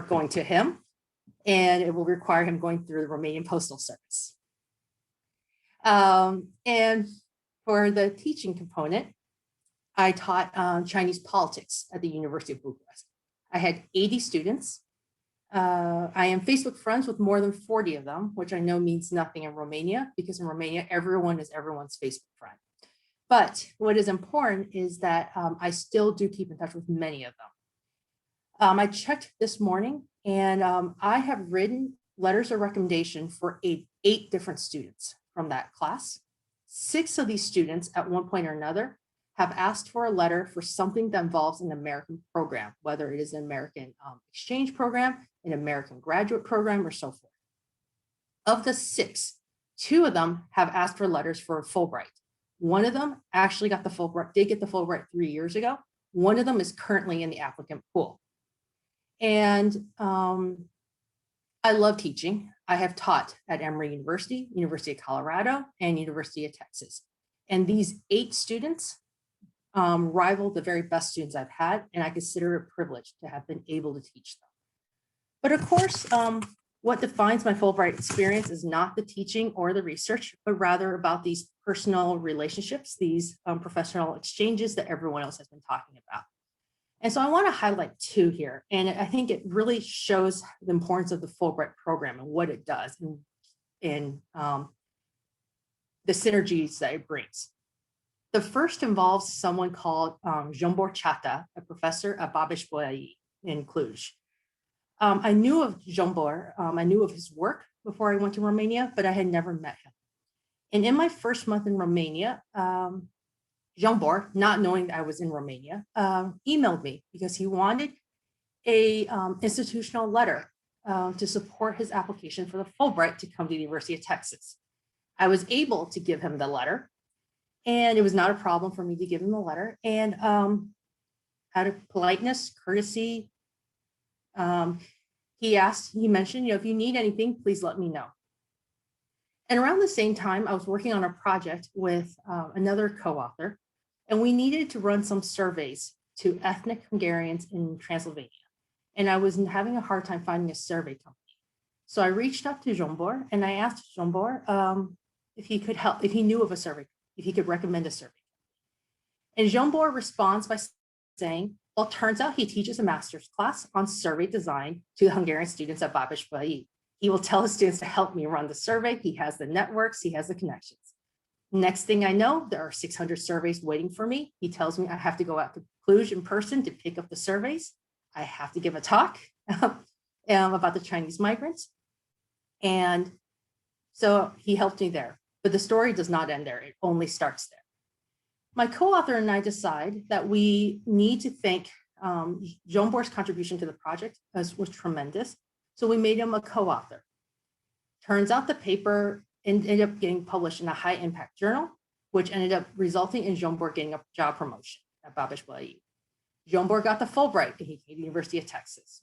going to him, and it will require him going through the Romanian Postal Service. And for the teaching component, I taught Chinese politics at the University of Bucharest. I had 80 students. I am Facebook friends with more than 40 of them, which I know means nothing in Romania, because in Romania, everyone is everyone's Facebook friend. But what is important is that I still do keep in touch with many of them. I checked this morning, and I have written letters of recommendation for eight different students from that class. 6 of these students at one point or another have asked for a letter for something that involves an American program, whether it is an American exchange program, an American graduate program, or so forth. Of the 6, 2 of them have asked for letters for Fulbright. One of them actually got the Fulbright, did get the Fulbright 3 years ago. One of them is currently in the applicant pool. And I love teaching. I have taught at Emory University, University of Colorado, and University of Texas. And these 8 students rival the very best students I've had, and I consider it a privilege to have been able to teach them. But of course, what defines my Fulbright experience is not the teaching or the research, but rather about these personal relationships, these professional exchanges that everyone else has been talking about. And so I want to highlight 2 here, and I think it really shows the importance of the Fulbright program and what it does and the synergies that it brings. The first involves someone called Zsombor Chata, a professor at Babeș-Bolyai in Cluj. I knew of Zsombor, I knew of his work before I went to Romania, but I had never met him. And in my first month in Romania, Zsombor, not knowing that I was in Romania, emailed me because he wanted a institutional letter to support his application for the Fulbright to come to the University of Texas. I was able to give him the letter, and it was not a problem for me to give him the letter. And out of politeness, courtesy, he mentioned, if you need anything, please let me know. And around the same time, I was working on a project with another co-author, and we needed to run some surveys to ethnic Hungarians in Transylvania. And I was having a hard time finding a survey company. So I reached out to Zsombor, and I asked Zsombor if he could help, if he knew of a survey, if he could recommend a survey. And Zsombor responds by saying, well, it turns out he teaches a master's class on survey design to the Hungarian students at Babeș-Bolyai. He will tell his students to help me run the survey. He has the networks, he has the connections. Next thing I know, there are 600 surveys waiting for me. He tells me I have to go out to Cluj in person to pick up the surveys. I have to give a talk about the Chinese migrants. And so he helped me there. But the story does not end there. It only starts there. My co-author and I decide that we need to thank Zsombor's contribution to the project, as was tremendous. So we made him a co-author. Turns out the paper ended up getting published in a high impact journal, which ended up resulting in Zsombor getting a job promotion at Babeș-Bolyai. Zsombor got the Fulbright and he came to the University of Texas.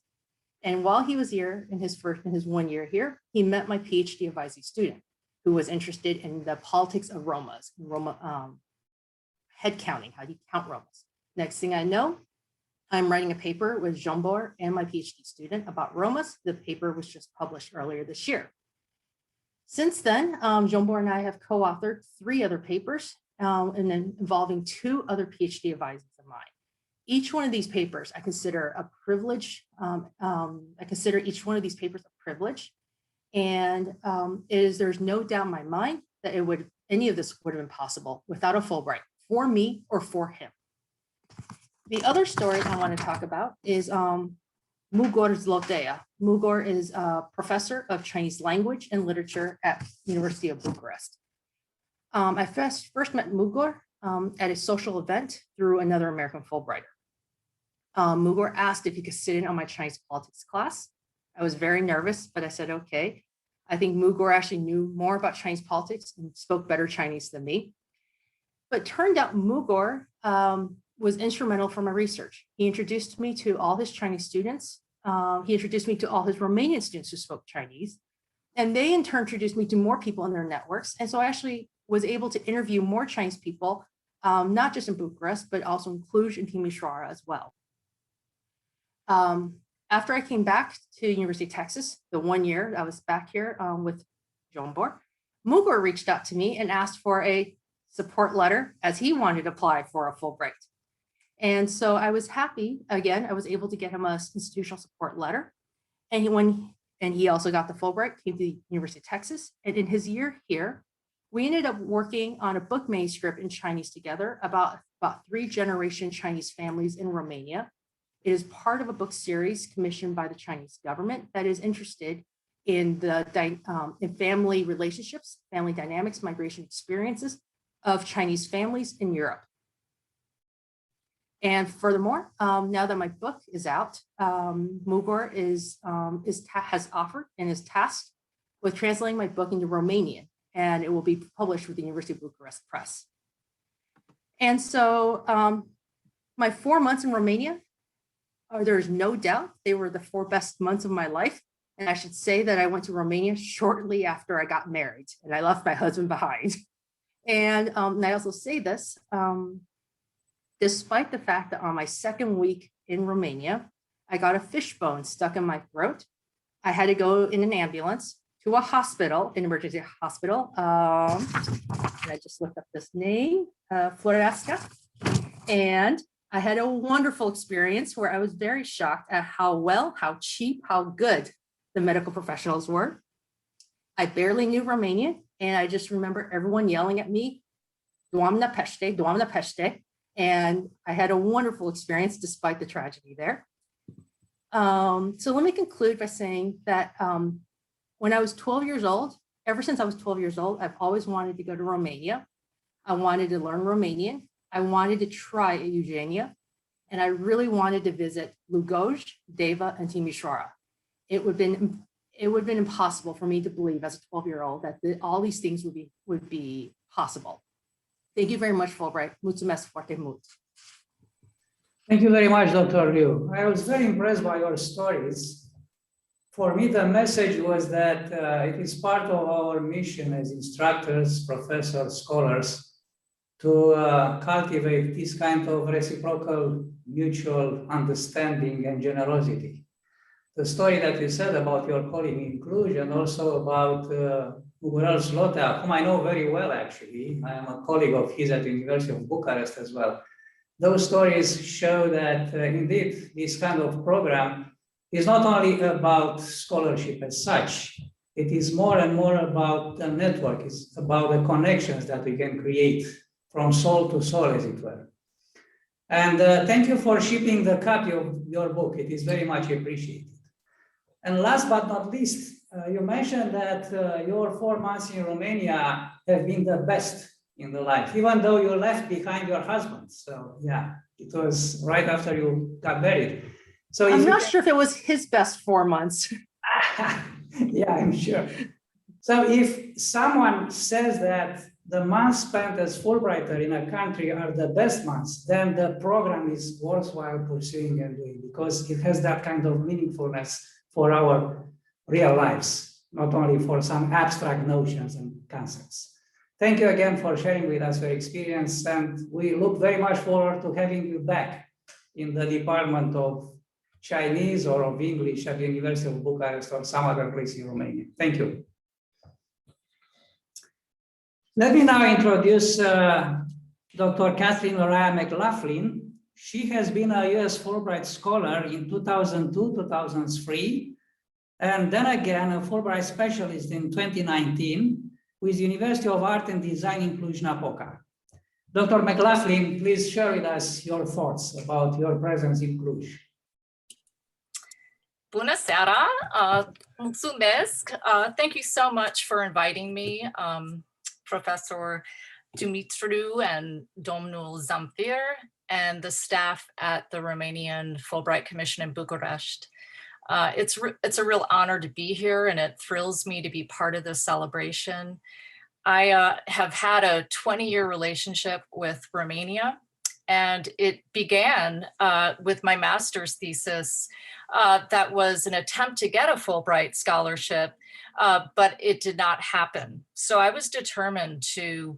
And while he was here in his 1 year here, he met my PhD advising student who was interested in the politics of Romas, head counting, how do you count Romas? Next thing I know, I'm writing a paper with Zsombor and my PhD student about Romas. The paper was just published earlier this year. Since then, Zsombor and I have co-authored 3 other papers and then involving 2 other PhD advisors of mine. Each one of these papers, I consider a privilege. I consider each one of these papers a privilege. And there's no doubt in my mind that any of this would have been possible without a Fulbright for me or for him. The other story I want to talk about is Mugor Zlodea. Mugor is a professor of Chinese language and literature at University of Bucharest. I first met Mugor at a social event through another American Fulbrighter. Mugor asked if he could sit in on my Chinese politics class. I was very nervous, but I said, okay. I think Mugor actually knew more about Chinese politics and spoke better Chinese than me. But turned out Mugor was instrumental for my research. He introduced me to all his Chinese students. He introduced me to all his Romanian students who spoke Chinese. And they in turn introduced me to more people in their networks. And so I actually was able to interview more Chinese people, not just in Bucharest, but also in Cluj and Timișoara as well. After I came back to University of Texas, the 1 year I was back here with Jombor, Mugor reached out to me and asked for a support letter as he wanted to apply for a Fulbright. And so I was happy, again, I was able to get him an institutional support letter. And he also got the Fulbright, came to the University of Texas. And in his year here, we ended up working on a book manuscript in Chinese together about 3-generation Chinese families in Romania. It is part of a book series commissioned by the Chinese government that is interested in in family relationships, family dynamics, migration experiences of Chinese families in Europe. And furthermore, now that my book is out, Mugor has offered and is tasked with translating my book into Romanian, and it will be published with the University of Bucharest Press. And so my 4 months in Romania, there's no doubt they were the 4 best months of my life. And I should say that I went to Romania shortly after I got married and I left my husband behind. And I also say this, despite the fact that on my 2nd week in Romania, I got a fishbone stuck in my throat. I had to go in an ambulance to a hospital, an emergency hospital. And I just looked up this name, Floreasca. And I had a wonderful experience where I was very shocked at how well, how cheap, how good the medical professionals were. I barely knew Romanian, and I just remember everyone yelling at me, Doamna pește, Doamna pește. And I had a wonderful experience despite the tragedy there. So let me conclude by saying that when I was 12 years old, ever since I was 12 years old, I've always wanted to go to Romania. I wanted to learn Romanian. I wanted to try at Eugenia, and I really wanted to visit Lugoj, Deva, and Timișoara. It would have been impossible for me to believe as a 12-year-old that all these things would be possible. Thank you very much, Fulbright. Mulțumesc foarte mult. Thank you very much, Dr. Liu. I was very impressed by your stories. For me, the message was that it is part of our mission as instructors, professors, scholars, to cultivate this kind of reciprocal mutual understanding and generosity. The story that you said about your colleague in Cluj and also about Mugur Zlodea, whom I know very well, actually. I am a colleague of his at the University of Bucharest as well. Those stories show that indeed this kind of program is not only about scholarship as such, it is more and more about the network, it's about the connections that we can create from soul to soul, as it were. And thank you for shipping the copy of your book. It is very much appreciated. And last but not least, you mentioned that your 4 months in Romania have been the best in the life, even though you left behind your husband. So yeah, it was right after you got married. So I'm not sure if it was his best 4 months. Yeah, I'm sure. So if someone says that the months spent as Fulbrighter in a country are the best months, then the program is worthwhile pursuing and doing because it has that kind of meaningfulness for our real lives, not only for some abstract notions and concepts. Thank you again for sharing with us your experience, and we look very much forward to having you back in the Department of Chinese or of English at the University of Bucharest or some other place in Romania. Thank you. Let me now introduce Dr. Kathleen Mclaughlin. She has been a U.S. Fulbright Scholar in 2002, 2003, and then again a Fulbright Specialist in 2019 with the University of Art and Design in Cluj-Napoca. Dr. Mclaughlin, please share with us your thoughts about your presence in Cluj. Bună seara, mulțumesc. Thank you so much for inviting me, Professor Dumitru and Domnul Zamfir, and the staff at the Romanian Fulbright Commission in Bucharest. It's a real honor to be here, and it thrills me to be part of this celebration. I have had a 20-year relationship with Romania, and it began with my master's thesis that was an attempt to get a Fulbright scholarship, but it did not happen. So I was determined to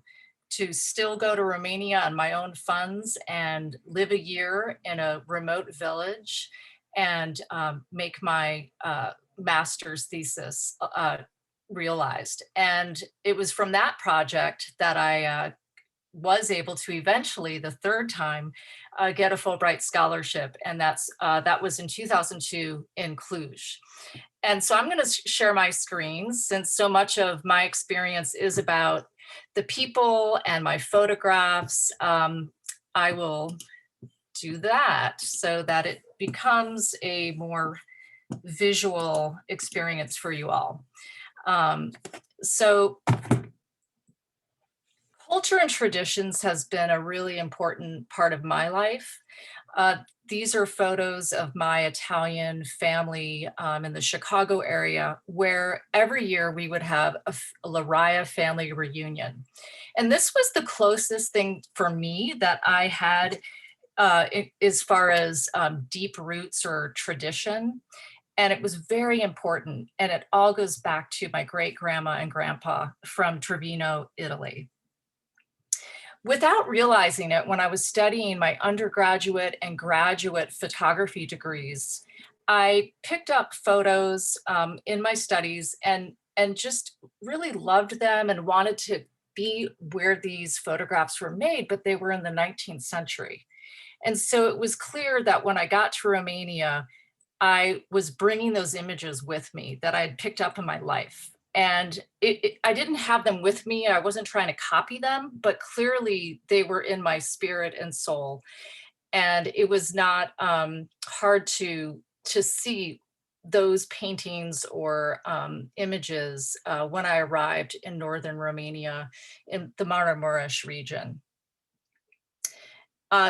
still go to Romania on my own funds and live a year in a remote village and make my master's thesis realized. And it was from that project that I was able to eventually, the third time, get a Fulbright scholarship. And that was in 2002 in Cluj. And so I'm going to share my screen, since so much of my experience is about the people and my photographs. I will do that so that it becomes a more visual experience for you all. So culture and traditions has been a really important part of my life. These are photos of my Italian family in the Chicago area, where every year we would have a Lariah family reunion. And this was the closest thing for me that I had as far as deep roots or tradition. And it was very important. And it all goes back to my great grandma and grandpa from Trevino, Italy. Without realizing it, when I was studying my undergraduate and graduate photography degrees, I picked up photos in my studies and just really loved them and wanted to be where these photographs were made, but they were in the 19th century. And so it was clear that when I got to Romania, I was bringing those images with me that I had picked up in my life. And I didn't have them with me. I wasn't trying to copy them, but clearly they were in my spirit and soul. And it was not hard to see those paintings or images when I arrived in northern Romania in the Maramureș region.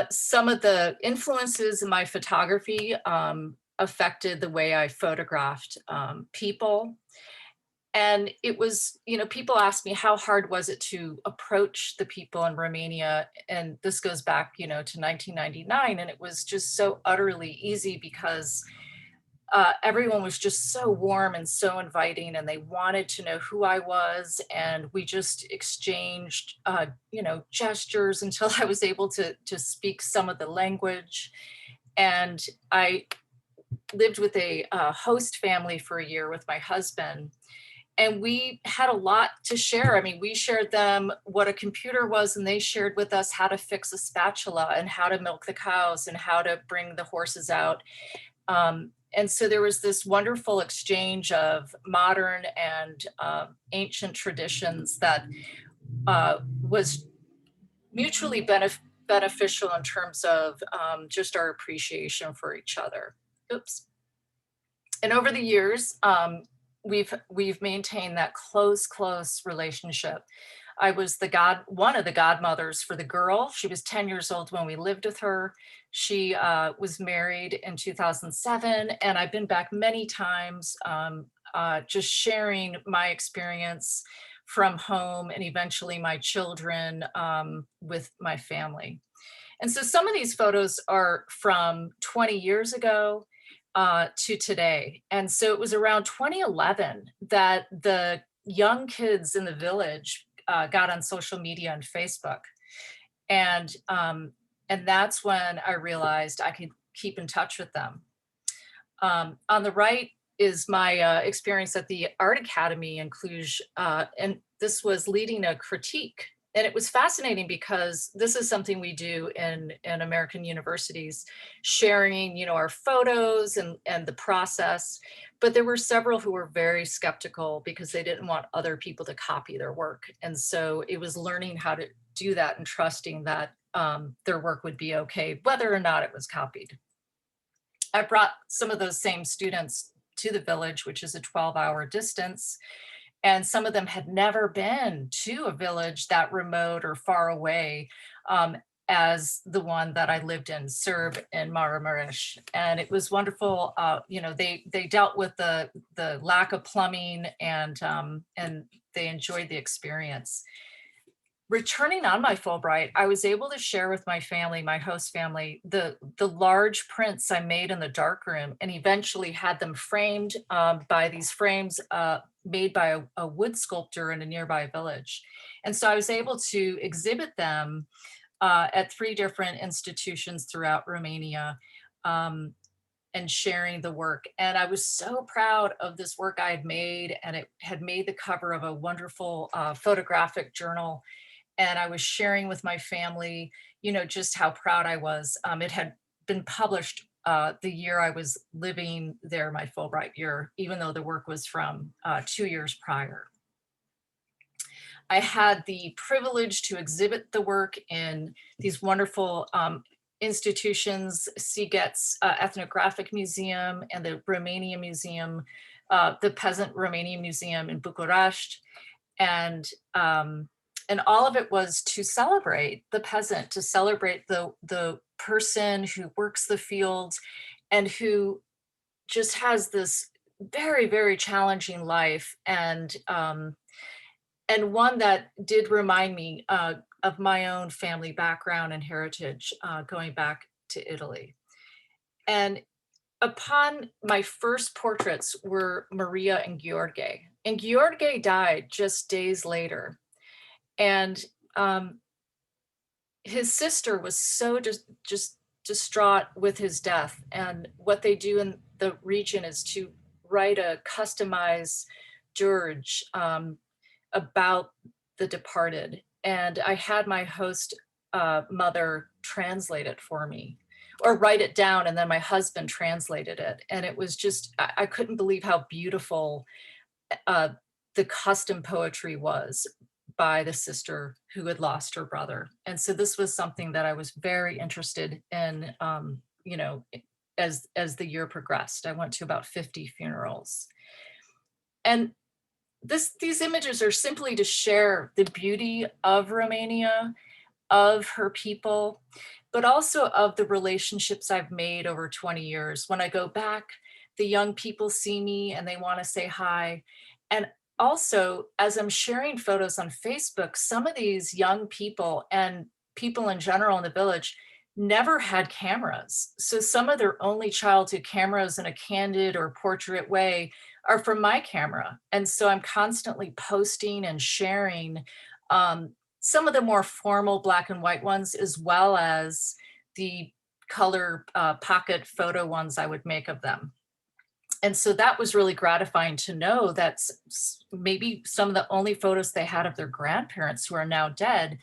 Some of the influences in my photography affected the way I photographed people. And it was, people asked me, how hard was it to approach the people in Romania? And this goes back, to 1999. And it was just so utterly easy because everyone was just so warm and so inviting, and they wanted to know who I was. And we just exchanged, gestures until I was able to speak some of the language. And I lived with a host family for a year with my husband. And we had a lot to share. I mean, we shared them what a computer was, and they shared with us how to fix a spatula and how to milk the cows and how to bring the horses out. And so there was this wonderful exchange of modern and ancient traditions that was mutually beneficial in terms of just our appreciation for each other. Oops. And over the years, we've maintained that close relationship. I was one of the godmothers for the girl. She was 10 years old when we lived with her. She was married in 2007, and I've been back many times just sharing my experience from home and eventually my children with my family. And so some of these photos are from 20 years ago to today. And so it was around 2011 that the young kids in the village got on social media and Facebook. And that's when I realized I could keep in touch with them. On the right is my experience at the Art Academy in Cluj. And this was leading a critique and it was fascinating because this is something we do in American universities, sharing, you know, our photos and the process. But there were several who were very skeptical because they didn't want other people to copy their work. And so it was learning how to do that and trusting that their work would be okay, whether or not it was copied. I brought some of those same students to the village, which is a 12-hour distance. And some of them had never been to a village that remote or far away as the one that I lived in, Serb and Maramaris. And it was wonderful. You know, they dealt with the lack of plumbing and they enjoyed the experience. Returning on my Fulbright, I was able to share with my family, my host family, the large prints I made in the darkroom, and eventually had them framed by these frames made by a wood sculptor in a nearby village. And so I was able to exhibit them at 3 different institutions throughout Romania and sharing the work. And I was so proud of this work I had made, and it had made the cover of a wonderful photographic journal. And I was sharing with my family, you know, just how proud I was. It had been published the year I was living there, my Fulbright year, even though the work was from 2 years prior. I had the privilege to exhibit the work in these wonderful institutions, Siget's Ethnographic Museum and the Romania Museum, the Peasant Romanian Museum in Bucharest. And all of it was to celebrate the peasant, to celebrate the person who works the fields and who just has this very, very challenging life, and one that did remind me of my own family background and heritage going back to Italy. And upon my first portraits were Maria and Gheorghe. And Gheorghe died just days later. And his sister was so just distraught with his death. And what they do in the region is to write a customized dirge about the departed. And I had my host mother translate it for me, or write it down, and then my husband translated it. And it was just, I couldn't believe how beautiful the custom poetry was by the sister who had lost her brother. And so this was something that I was very interested in, you know, as the year progressed. I went to about 50 funerals. And these images are simply to share the beauty of Romania, of her people, but also of the relationships I've made over 20 years. When I go back, the young people see me and they want to say hi. And also, as I'm sharing photos on Facebook, some of these young people and people in general in the village never had cameras. So some of their only childhood cameras in a candid or portrait way are from my camera. And so I'm constantly posting and sharing some of the more formal black and white ones, as well as the color pocket photo ones I would make of them. And so that was really gratifying to know that maybe some of the only photos they had of their grandparents who are now dead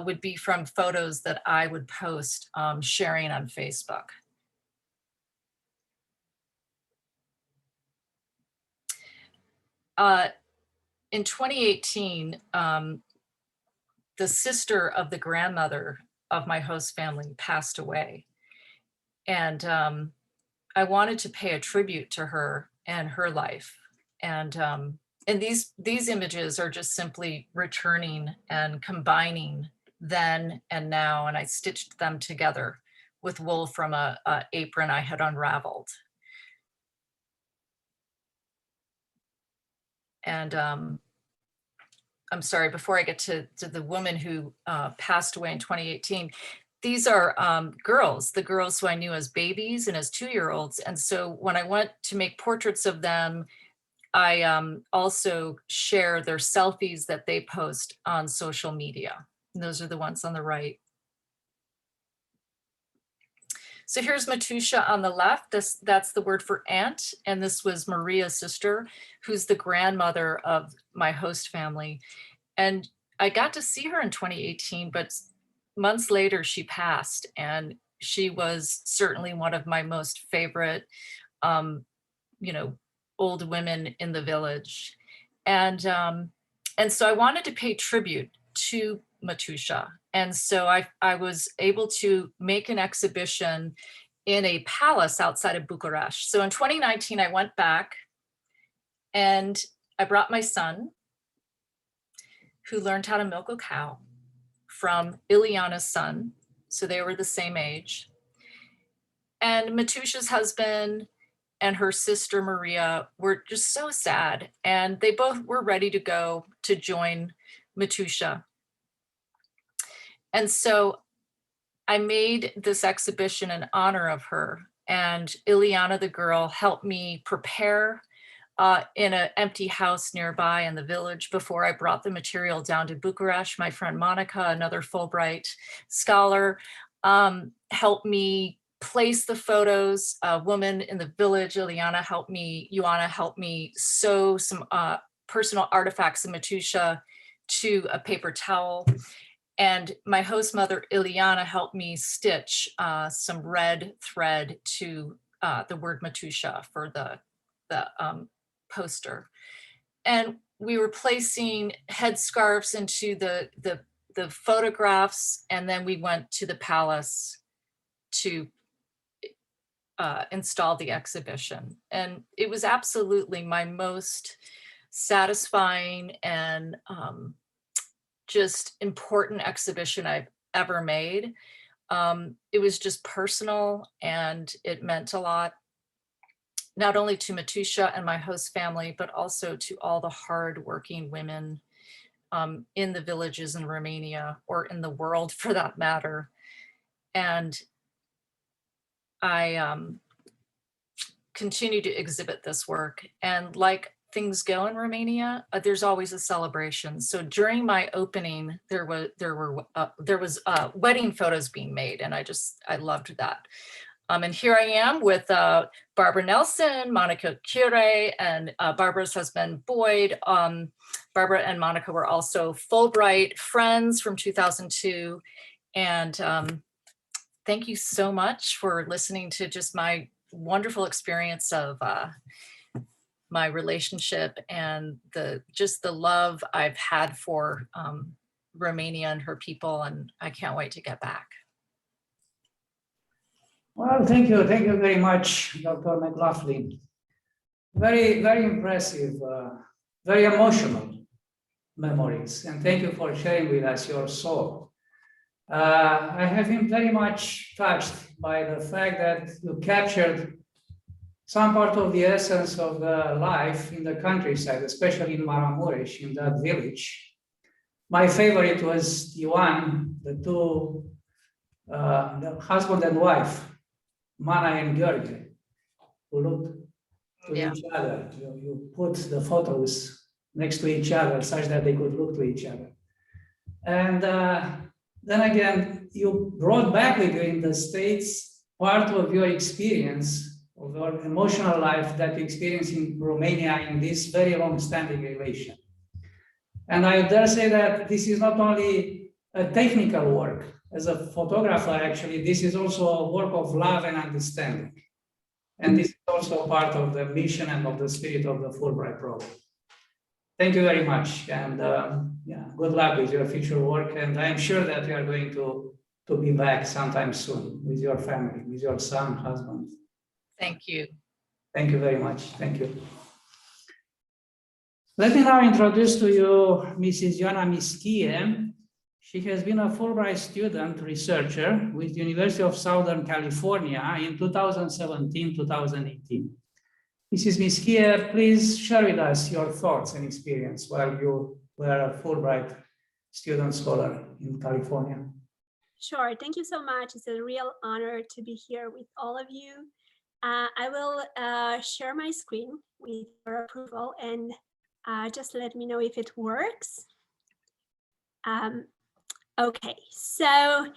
would be from photos that I would post sharing on Facebook. In 2018, the sister of the grandmother of my host family passed away. And I wanted to pay a tribute to her and her life. And these images are just simply returning and combining then and now. And I stitched them together with wool from a apron I had unraveled. And I'm sorry, before I get to the woman who passed away in 2018, these are girls, the girls who I knew as babies and as 2-year-olds. And so when I went to make portraits of them, I also share their selfies that they post on social media. And those are the ones on the right. So here's Matusha on the left. That's the word for aunt. And this was Maria's sister, who's the grandmother of my host family. And I got to see her in 2018, but months later she passed, and she was certainly one of my most favorite, old women in the village. And so I wanted to pay tribute to Matusha. And so I was able to make an exhibition in a palace outside of Bucharest. So in 2019, I went back and I brought my son, who learned how to milk a cow from Ileana's son. So they were the same age. And Matusha's husband and her sister Maria were just so sad. And they both were ready to go to join Matusha. And so I made this exhibition in honor of her. And Ileana, the girl, helped me prepare in an empty house nearby in the village before I brought the material down to Bucharest. My friend Monica, another Fulbright scholar, helped me place the photos. A woman in the village, Ioana helped me sew some personal artifacts of Matusha to a paper towel. And my host mother, Ileana, helped me stitch some red thread to the word Matusha for the poster. And we were placing headscarves into the photographs, and then we went to the palace to install the exhibition. And it was absolutely my most satisfying and just important exhibition I've ever made. It was just personal, and it meant a lot, not only to Matusha and my host family, but also to all the hardworking women in the villages in Romania, or in the world for that matter. And I continue to exhibit this work. And like things go in Romania, there's always a celebration. So during my opening, there was wedding photos being made, and I loved that. And here I am with Barbara Nelson, Monica Cure, and Barbara's husband, Boyd. Barbara and Monica were also Fulbright friends from 2002. And thank you so much for listening to just my wonderful experience of my relationship and the love I've had for Romania and her people. And I can't wait to get back. Well, thank you very much, Dr. Mclaughlin. Very, very impressive, very emotional memories. And thank you for sharing with us your soul. I have been very much touched by the fact that you captured some part of the essence of the life in the countryside, especially in Maramureș, in that village. My favorite was the two, the husband and wife, Mana and Gheorghe, who looked to each other. You put the photos next to each other such that they could look to each other. And then again, you brought back with you in the States part of your experience, of your emotional life that you experienced in Romania in this very long-standing relation. And I dare say that this is not only a technical work. As a photographer, actually, this is also a work of love and understanding. And this is also part of the mission and of the spirit of the Fulbright Program. Thank you very much. And good luck with your future work. And I'm sure that you are going to be back sometime soon with your family, with your son, husband. Thank you. Thank you very much. Thank you. Let me now introduce to you Mrs. Ioana Mischie. She has been a Fulbright student researcher with the University of Southern California in 2017-2018. Mrs. Mischie, please share with us your thoughts and experience while you were a Fulbright student scholar in California. Sure, thank you so much. It's a real honor to be here with all of you. I will share my screen with your approval, and just let me know if it works. Okay, so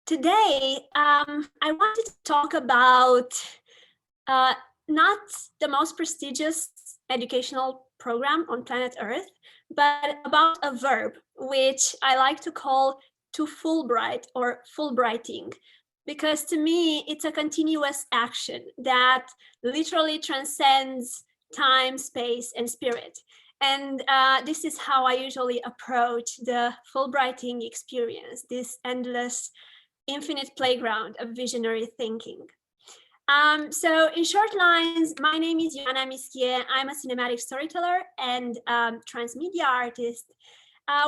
today I wanted to talk about not the most prestigious educational program on planet Earth, but about a verb, which I like to call to Fulbright or Fulbrighting, because to me, it's a continuous action that literally transcends time, space, and spirit. And this is how I usually approach the Fulbrighting experience, this endless, infinite playground of visionary thinking. So in short lines, my name is Ioana Mischie. I'm a cinematic storyteller and transmedia artist,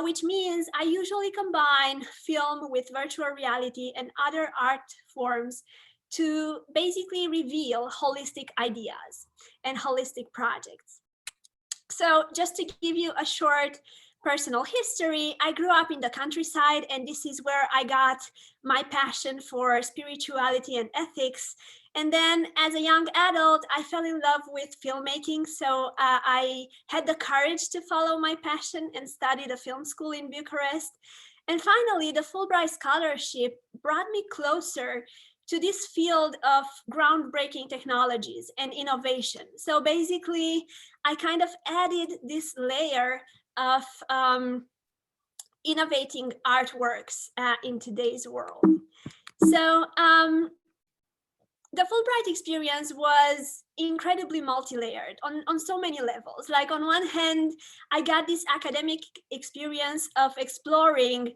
which means I usually combine film with virtual reality and other art forms to basically reveal holistic ideas and holistic projects. So just to give you a short personal history, I grew up in the countryside, and this is where I got my passion for spirituality and ethics. And then as a young adult, I fell in love with filmmaking. So I had the courage to follow my passion and studied a film school in Bucharest. And finally, the Fulbright Scholarship brought me closer to this field of groundbreaking technologies and innovation. So basically, I kind of added this layer of innovating artworks in today's world. So the Fulbright experience was incredibly multi-layered on so many levels. Like on one hand, I got this academic experience of exploring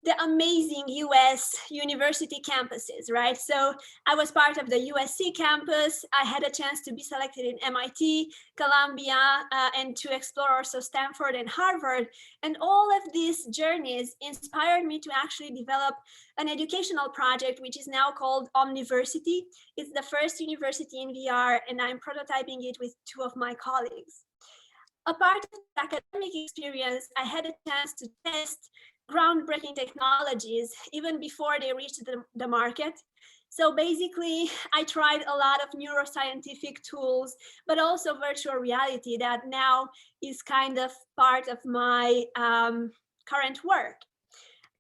the amazing US university campuses, right? So I was part of the USC campus. I had a chance to be selected in MIT, Columbia, and to explore also Stanford and Harvard. And all of these journeys inspired me to actually develop an educational project, which is now called Omniversity. It's the first university in VR, and I'm prototyping it with 2 of my colleagues. A part of the academic experience, I had a chance to test groundbreaking technologies even before they reached the market. So basically, I tried a lot of neuroscientific tools, but also virtual reality that now is kind of part of my current work.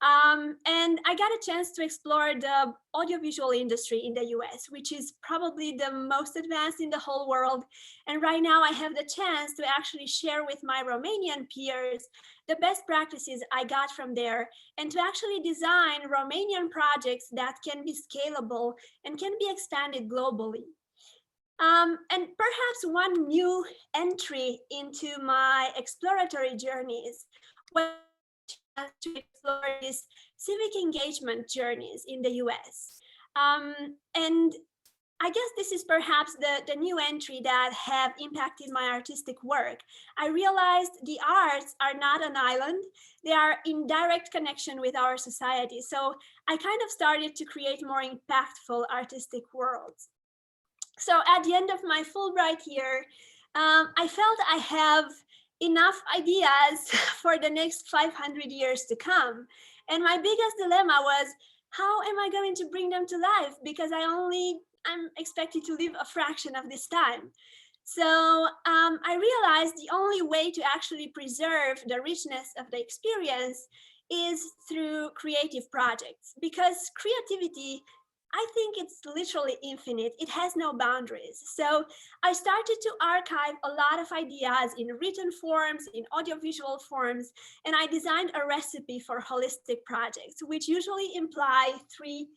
And I got a chance to explore the audiovisual industry in the US, which is probably the most advanced in the whole world. And right now I have the chance to actually share with my Romanian peers the best practices I got from there, and to actually design Romanian projects that can be scalable and can be expanded globally. And perhaps one new entry into my exploratory journeys was to explore these civic engagement journeys in the US. And I guess this is perhaps the new entry that have impacted my artistic work. I realized the arts are not an island. They are in direct connection with our society. So I kind of started to create more impactful artistic worlds. So at the end of my Fulbright year, I felt I have enough ideas for the next 500 years to come. And my biggest dilemma was, how am I going to bring them to life? Because I'm expected to live a fraction of this time. So I realized the only way to actually preserve the richness of the experience is through creative projects, because creativity, I think it's literally infinite. It has no boundaries. So I started to archive a lot of ideas in written forms, in audiovisual forms, and I designed a recipe for holistic projects, which usually imply 3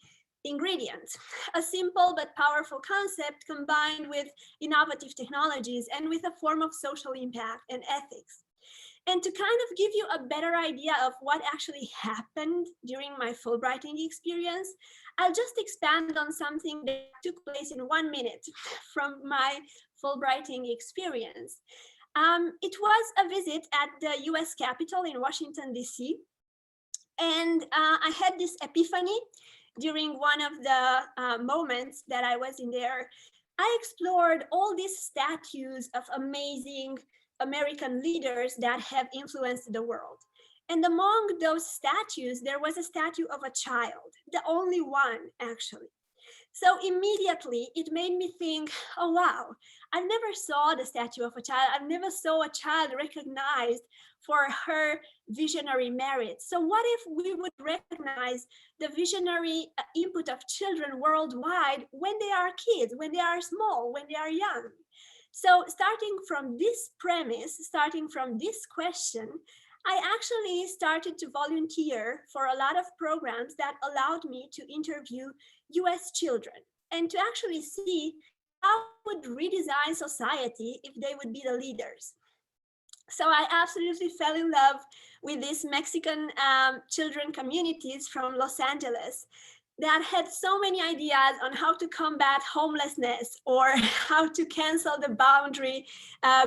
ingredients: a simple but powerful concept combined with innovative technologies and with a form of social impact and ethics. And to kind of give you a better idea of what actually happened during my Fulbrighting experience, I'll just expand on something that took place in 1 minute from my Fulbrighting experience. It was a visit at the US Capitol in Washington, DC. And I had this epiphany during one of the moments that I was in there. I explored all these statues of amazing American leaders that have influenced the world. And among those statues, there was a statue of a child, the only one actually. So immediately it made me think, oh wow, I never saw the statue of a child. I never saw a child recognized for her visionary merits. So what if we would recognize the visionary input of children worldwide when they are kids, when they are small, when they are young? So starting from this premise, starting from this question, I actually started to volunteer for a lot of programs that allowed me to interview US children and to actually see how would redesign society if they would be the leaders. So I absolutely fell in love with these Mexican children communities from Los Angeles that had so many ideas on how to combat homelessness or how to cancel the boundary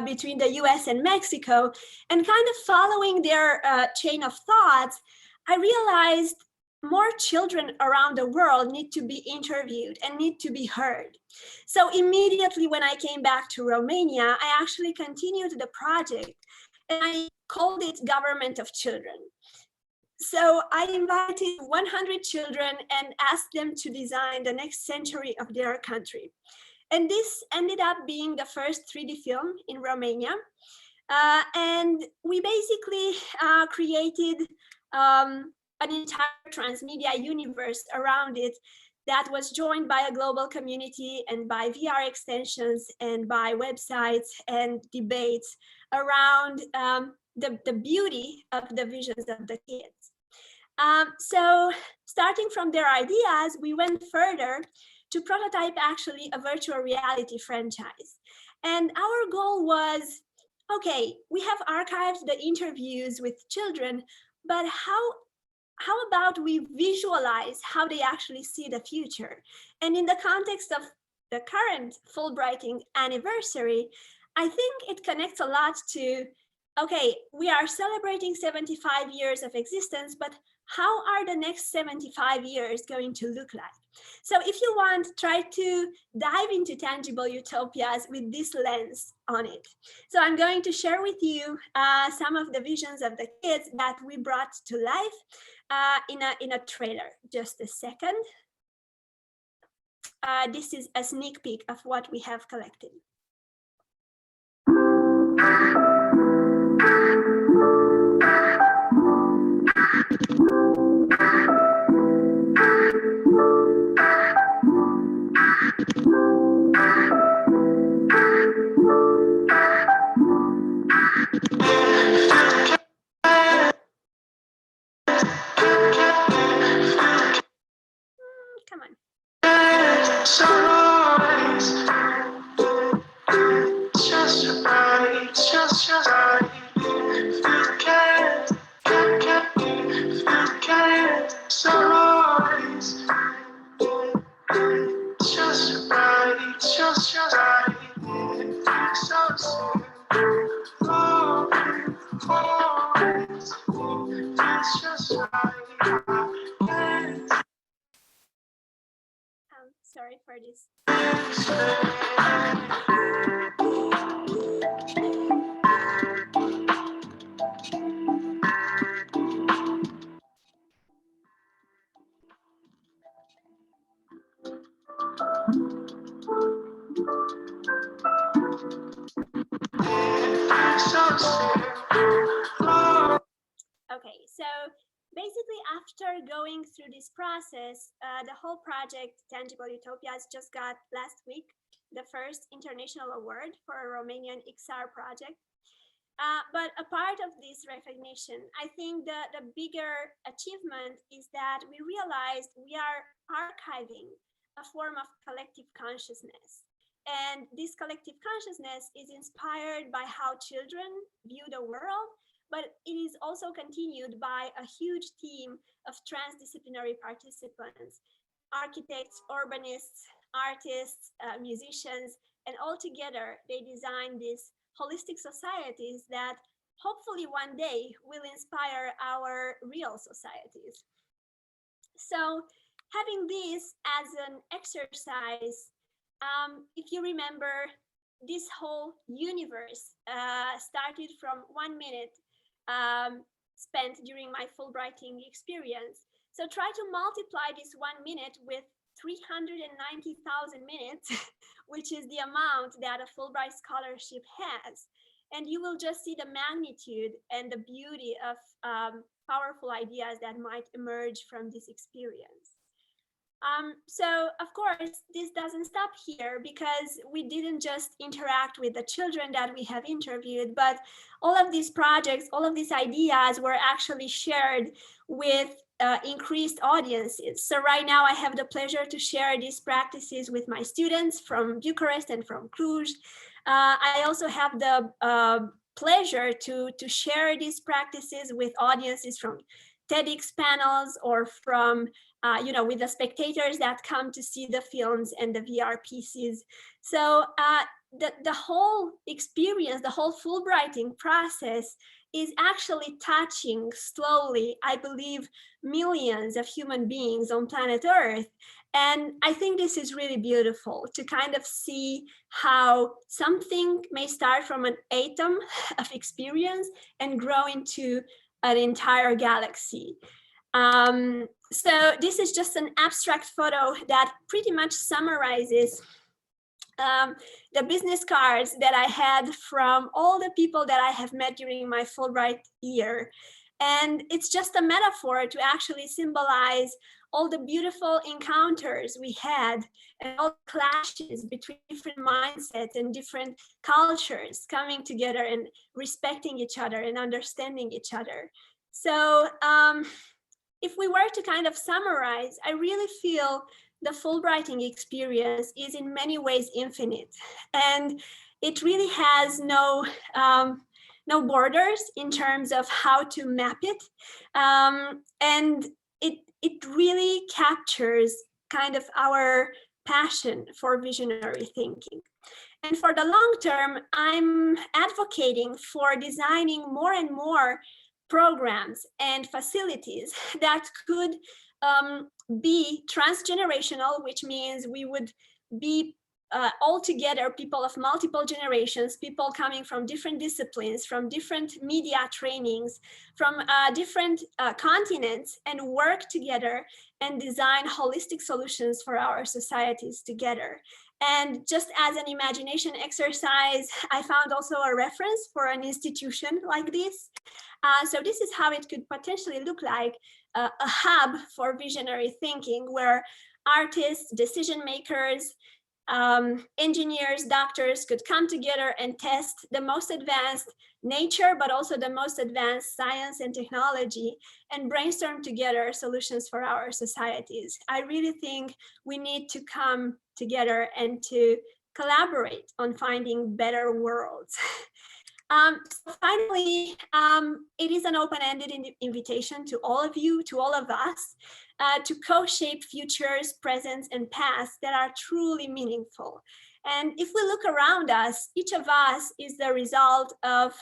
between the US and Mexico. And kind of following their chain of thoughts, I realized more children around the world need to be interviewed and need to be heard. So immediately when I came back to Romania, I actually continued the project and I called it Government of Children. So I invited 100 children and asked them to design the next century of their country. And this ended up being the first 3D film in Romania. And we basically created an entire transmedia universe around it that was joined by a global community and by VR extensions and by websites and debates around the beauty of the visions of the kids. So starting from their ideas, we went further to prototype actually a virtual reality franchise. And our goal was, okay, we have archived the interviews with children, but how about we visualize how they actually see the future? And in the context of the current Fulbrighting anniversary, I think it connects a lot to, okay, we are celebrating 75 years of existence, but how are the next 75 years going to look like? So if you want, try to dive into tangible utopias with this lens on it. So I'm going to share with you some of the visions of the kids that we brought to life in a trailer. Just a second. This is a sneak peek of what we have collected. Come on. Sorry for this. Okay, so basically after going through this process, the whole project Tangible Utopias just got last week the first international award for a Romanian XR project. But a part of this recognition, I think the bigger achievement is that we realized we are archiving a form of collective consciousness. And this collective consciousness is inspired by how children view the world, but it is also continued by a huge team of transdisciplinary participants, architects, urbanists, artists, musicians, and all together they design these holistic societies that hopefully one day will inspire our real societies. So having this as an exercise, if you remember, this whole universe started from 1 minute spent during my Fulbrighting experience. So try to multiply this 1 minute with 390,000 minutes, which is the amount that a Fulbright scholarship has. And you will just see the magnitude and the beauty of powerful ideas that might emerge from this experience. So of course, this doesn't stop here, because we didn't just interact with the children that we have interviewed, but all of these projects, all of these ideas were actually shared with increased audiences. So right now I have the pleasure to share these practices with my students from Bucharest and from Cluj. I also have the pleasure to share these practices with audiences from TEDx panels or from with the spectators that come to see the films and the VR pieces. So the whole experience, the whole Fulbrighting process is actually touching slowly, I believe, millions of human beings on planet Earth. And I think this is really beautiful to kind of see how something may start from an atom of experience and grow into an entire galaxy. So this is just an abstract photo that pretty much summarizes the business cards that I had from all the people that I have met during my Fulbright year. And it's just a metaphor to actually symbolize all the beautiful encounters we had and all the clashes between different mindsets and different cultures coming together and respecting each other and understanding each other. So if we were to kind of summarize, I really feel the Fulbrighting experience is in many ways infinite, and it really has no borders in terms of how to map it, and it really captures kind of our passion for visionary thinking. And for the long term, I'm advocating for designing more and more programs and facilities that could be transgenerational, which means we would be all together people of multiple generations, people coming from different disciplines, from different media trainings, from different continents, and work together and design holistic solutions for our societies together. And just as an imagination exercise, I found also a reference for an institution like this. So this is how it could potentially look like, a hub for visionary thinking, where artists, decision makers, engineers, doctors could come together and test the most advanced nature, but also the most advanced science and technology, and brainstorm together solutions for our societies. I really think we need to come together and to collaborate on finding better worlds. So finally, it is an open-ended invitation to all of you, to all of us, to co-shape futures, presents, and pasts that are truly meaningful. And if we look around us, each of us is the result of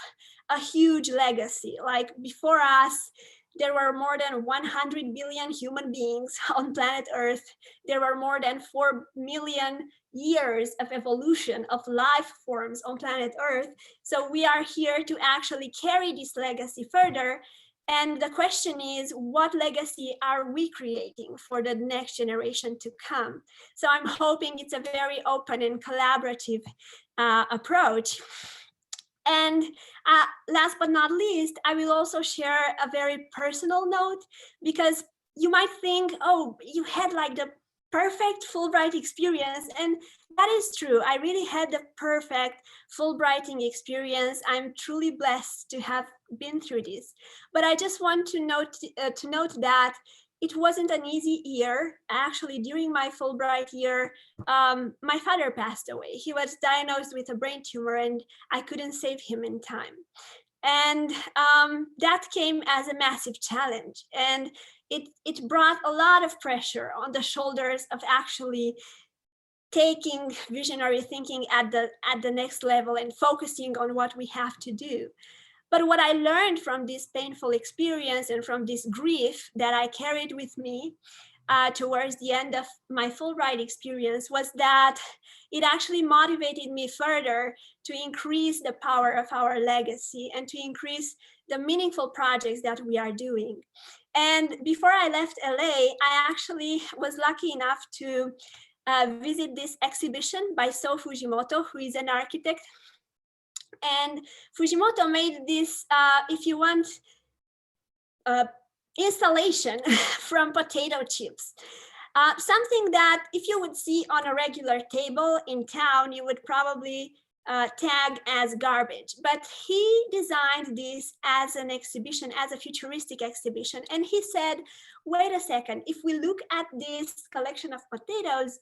a huge legacy. Like before us, there were more than 100 billion human beings on planet Earth. There were more than 4 million years of evolution of life forms on planet Earth. So we are here to actually carry this legacy further. And the question is, what legacy are we creating for the next generation to come? So I'm hoping it's a very open and collaborative approach. And last but not least, I will also share a very personal note, because you might think, oh, you had like the perfect Fulbright experience. And that is true. I really had the perfect Fulbrighting experience. I'm truly blessed to have been through this. But I just want to note that it wasn't an easy year. Actually, during my Fulbright year, my father passed away. He was diagnosed with a brain tumor, and I couldn't save him in time. And that came as a massive challenge. And it brought a lot of pressure on the shoulders of actually taking visionary thinking at the next level and focusing on what we have to do. But what I learned from this painful experience and from this grief that I carried with me towards the end of my Fulbright experience was that it actually motivated me further to increase the power of our legacy and to increase the meaningful projects that we are doing. And before I left LA, I actually was lucky enough to visit this exhibition by So Fujimoto, who is an architect. And Fujimoto made this, if you want, installation from potato chips. Something that if you would see on a regular table in town, you would probably tag as garbage. But he designed this as an exhibition, as a futuristic exhibition. And he said, wait a second, if we look at this collection of potatoes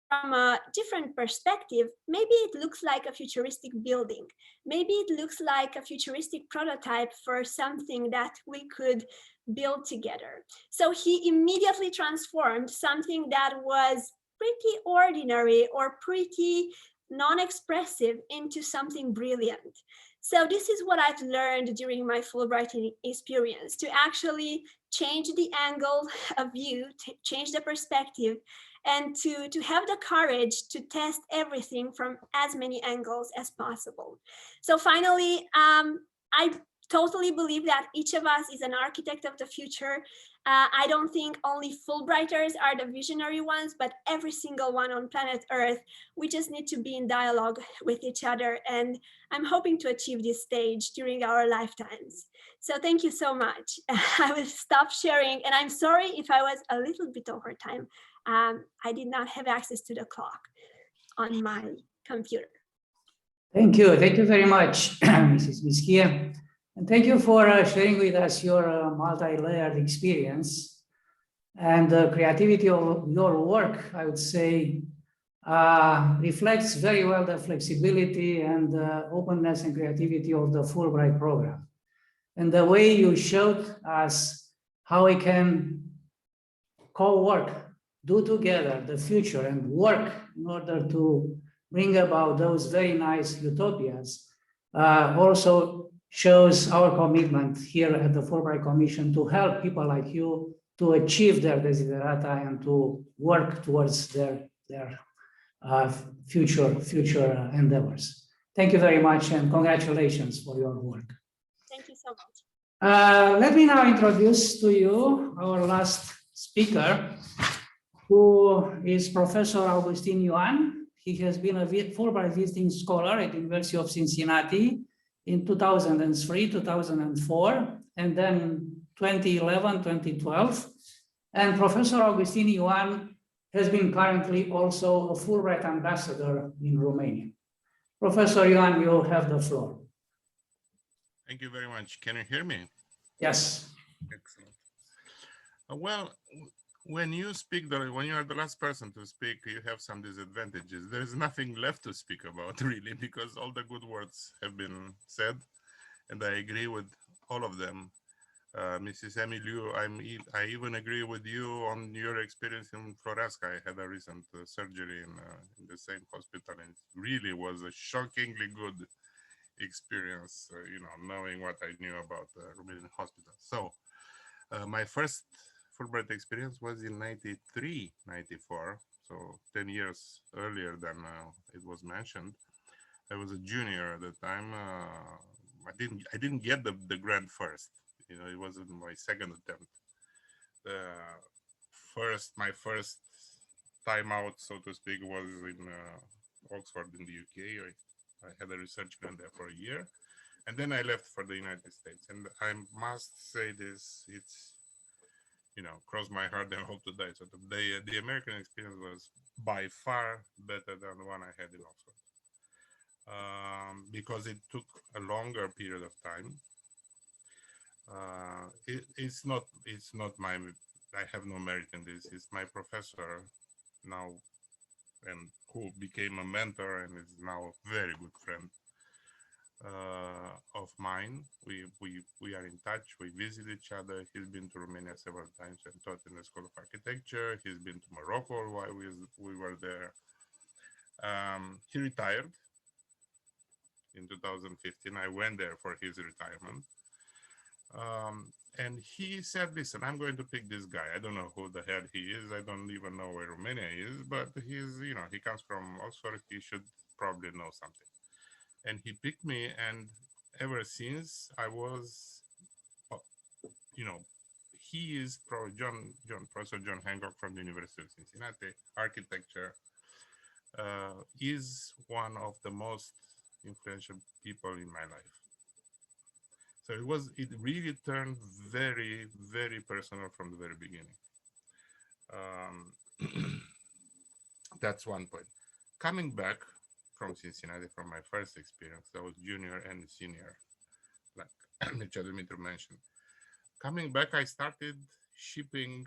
from a different perspective, maybe it looks like a futuristic building. Maybe it looks like a futuristic prototype for something that we could build together. So he immediately transformed something that was pretty ordinary or pretty non-expressive into something brilliant. So this is what I've learned during my Fulbright experience, to actually change the angle of view, change the perspective, and to have the courage to test everything from as many angles as possible. So finally, I totally believe that each of us is an architect of the future. I don't think only Fulbrighters are the visionary ones, but every single one on planet Earth. We just need to be in dialogue with each other. And I'm hoping to achieve this stage during our lifetimes. So thank you so much. I will stop sharing. And I'm sorry if I was a little bit over time. I did not have access to the clock on my computer. Thank you very much, Mrs. Miksich. And thank you for sharing with us your multi-layered experience and the creativity of your work, I would say, reflects very well the flexibility and openness and creativity of the Fulbright program. And the way you showed us how we can co-work, do together the future and work in order to bring about those very nice utopias also shows our commitment here at the Fulbright Commission to help people like you to achieve their desiderata and to work towards their future endeavors. Thank you very much and congratulations for your work. Thank you so much. Let me now introduce to you our last speaker, who is Professor Augustin Ioan. He has been a Fulbright visiting scholar at the University of Cincinnati in 2003, 2004, and then in 2011, 2012. And Professor Augustin Ioan has been currently also a Fulbright ambassador in Romania. Professor Ioan, you have the floor. Thank you very much. Can you hear me? Yes. Excellent. Well, when you speak, when you are the last person to speak, you have some disadvantages. There is nothing left to speak about, really, because all the good words have been said, and I agree with all of them. Mrs. Emiliu, I even agree with you on your experience in Floreasca. I had a recent surgery in the same hospital, and it really was a shockingly good experience, knowing what I knew about the Romanian hospital. So my first Fulbright experience was in 93, 94, so 10 years earlier than it was mentioned. I was a junior at the time. I didn't get the grant first. It wasn't my second attempt. My first time out, so to speak, was in Oxford in the UK. I had a research grant there for a year, and then I left for the United States. And I must say this, it's, cross my heart and hope to die. So the American experience was by far better than the one I had in Oxford, because it took a longer period of time. It's not my, I have no merit in this. It's my professor now, and who became a mentor and is now a very good friend of mine. We are in touch. We visit each other. He's been to Romania several times and taught in the School of Architecture. He's been to Morocco while we were there. He retired in 2015. I went there for his retirement. And he said, listen, I'm going to pick this guy. I don't know who the hell he is. I don't even know where Romania is, but he's, he comes from Oxford. He should probably know something. And he picked me, and ever since I was, he is Professor John Hancock from the University of Cincinnati, architecture, is one of the most influential people in my life. So it really turned very, very personal from the very beginning. That's one point. Coming back from Cincinnati, from my first experience, that was junior and senior, like Mr. Dumitru mentioned. Coming back, I started shipping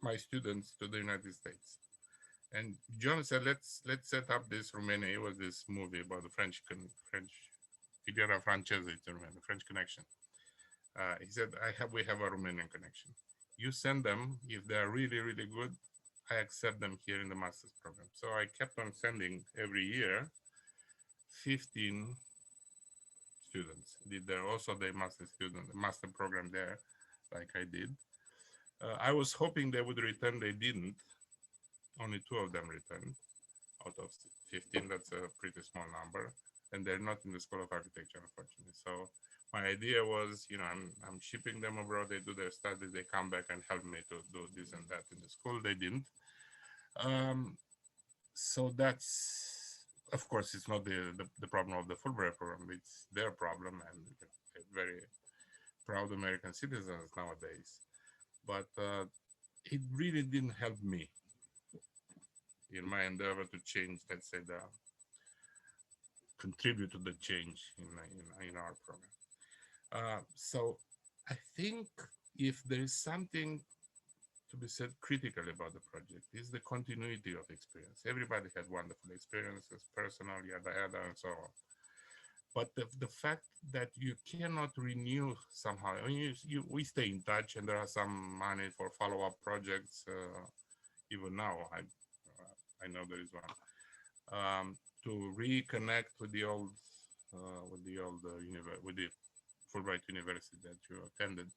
my students to the United States. And John said, let's set up this Romania. It was this movie about the French Filiera Francese, the French connection. He said, we have a Romanian connection. You send them, if they're really, really good, I accept them here in the master's program. So I kept on sending every year 15 students. Did there also the master program there, like I did. I was hoping they would return. They didn't. Only 2 of them returned out of 15. That's a pretty small number, and they're not in the School of Architecture, unfortunately. So my idea was, I'm shipping them abroad. They do their studies. They come back and help me to do this and that in the school. They didn't. So that's, of course, it's not the problem of the Fulbright program. It's their problem, and they're very proud American citizens nowadays. But it really didn't help me in my endeavor to change, let's say, contribute to the change in our program. So I think if there is something to be said critically about the project, is the continuity of experience. Everybody had wonderful experiences, personal, yada, yada, and so on. But the fact that you cannot renew somehow, we stay in touch, and there are some money for follow-up projects. Even now, I know there is one to reconnect with the old with the Fulbright University that you attended.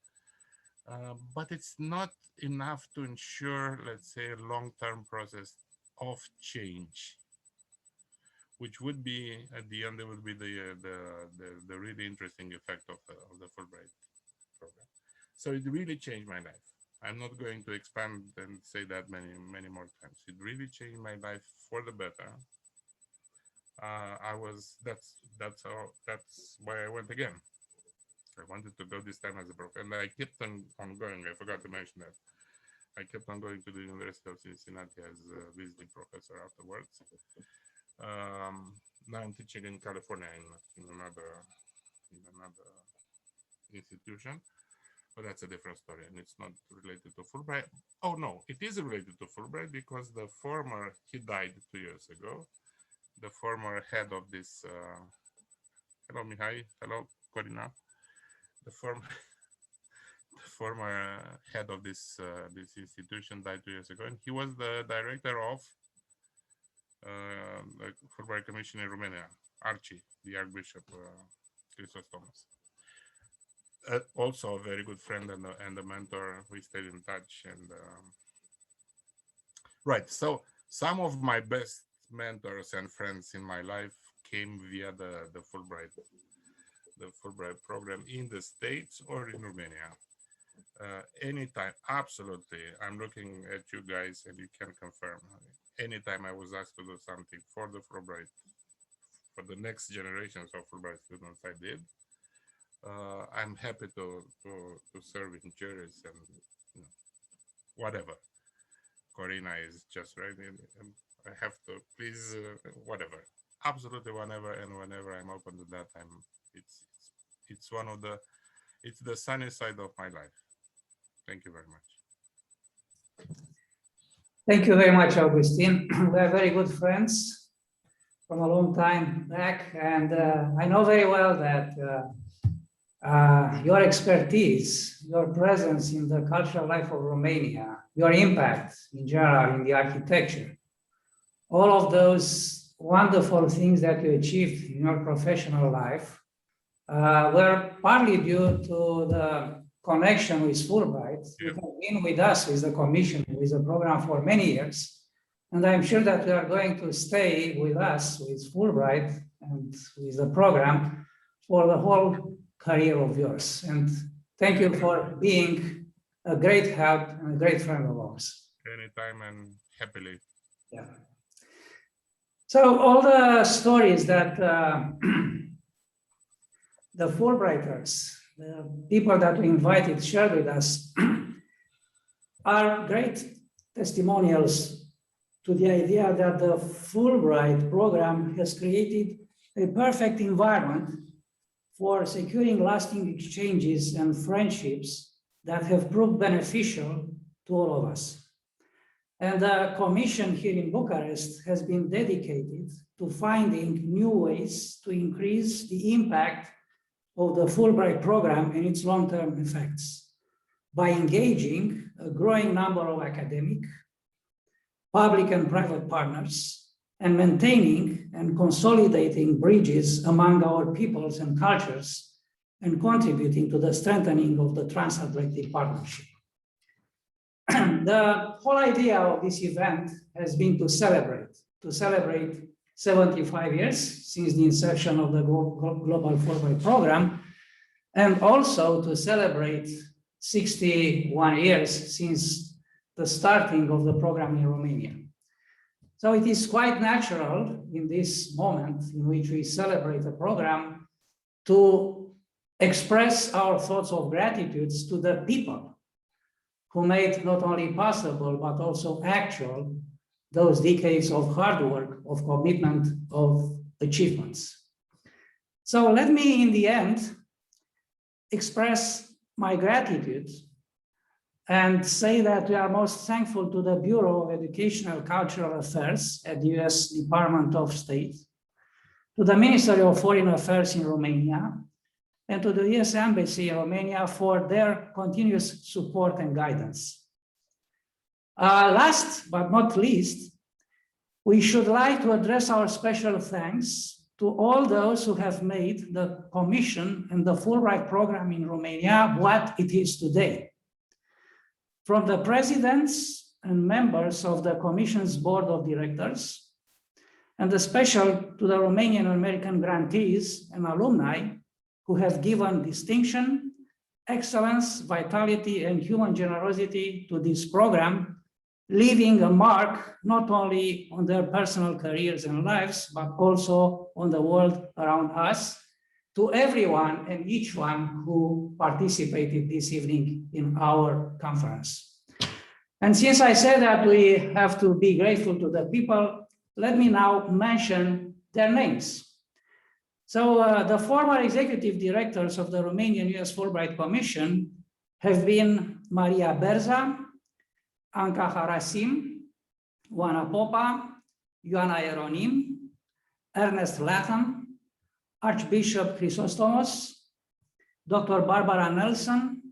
But it's not enough to ensure, let's say, a long-term process of change, which would be, at the end, there would be the really interesting effect of the Fulbright program. So it really changed my life. I'm not going to expand and say that many more times. It really changed my life for the better. That's why I went again. I wanted to go this time as a prof, and I kept on going. I forgot to mention that. I kept on going to the University of Cincinnati as a visiting professor afterwards. Now I'm teaching in California in another institution, but that's a different story, and it's not related to Fulbright. Oh no, it is related to Fulbright because he died 2 years ago. The former head of this, hello Mihai, hello Corina. The former head of this institution died 2 years ago, and he was the director of the Fulbright Commission in Romania, Archie, the Archbishop Christos Thomas. Also a very good friend and a mentor. We stayed in touch, and right. So some of my best mentors and friends in my life came via the Fulbright program in the States or in Romania. Anytime, absolutely. I'm looking at you guys, and you can confirm. Anytime I was asked to do something for the Fulbright, for the next generations of Fulbright students, I did. I'm happy to serve in juries and whatever. Corina is just right. I have to please whatever, absolutely whenever I'm open to that. It's the sunny side of my life. Thank you very much. Thank you very much, Augustine. We are very good friends from a long time back, and I know very well that your expertise, your presence in the cultural life of Romania, your impact in general in the architecture, all of those wonderful things that you achieved in your professional life were partly due to the connection with Fulbright. You have been with us, with the commission, with the program for many years. And I'm sure that you are going to stay with us, with Fulbright and with the program for the whole career of yours. And thank you for being a great help and a great friend of ours. Anytime and happily. Yeah. So all the stories that the Fulbrighters, the people that we invited, shared with us are great testimonials to the idea that the Fulbright program has created a perfect environment for securing lasting exchanges and friendships that have proved beneficial to all of us. And the Commission here in Bucharest has been dedicated to finding new ways to increase the impact of the Fulbright program and its long-term effects by engaging a growing number of academic, public and private partners, and maintaining and consolidating bridges among our peoples and cultures, and contributing to the strengthening of the transatlantic partnership. The whole idea of this event has been to celebrate 75 years since the inception of the Global Fulbright Program, and also to celebrate 61 years since the starting of the program in Romania. So it is quite natural in this moment in which we celebrate the program to express our thoughts of gratitude to the people who made not only possible, but also actual those decades of hard work, of commitment, of achievements. So let me, in the end, express my gratitude and say that we are most thankful to the Bureau of Educational Cultural Affairs at the U.S. Department of State, to the Ministry of Foreign Affairs in Romania, and to the U.S. Embassy in Romania for their continuous support and guidance. Last but not least, we should like to address our special thanks to all those who have made the Commission and the Fulbright program in Romania what it is today. From the presidents and members of the Commission's Board of Directors, and especially to the Romanian and American grantees and alumni who have given distinction, excellence, vitality, and human generosity to this program, leaving a mark not only on their personal careers and lives, but also on the world around us, to everyone and each one who participated this evening in our conference. And since I said that we have to be grateful to the people, let me now mention their names. So the former executive directors of the Romanian-U.S. Fulbright Commission have been Maria Berza, Anca Harasim, Oana Popa, Ioana Ieronim, Ernest Latham, Archbishop Chrysostomos, Dr. Barbara Nelson,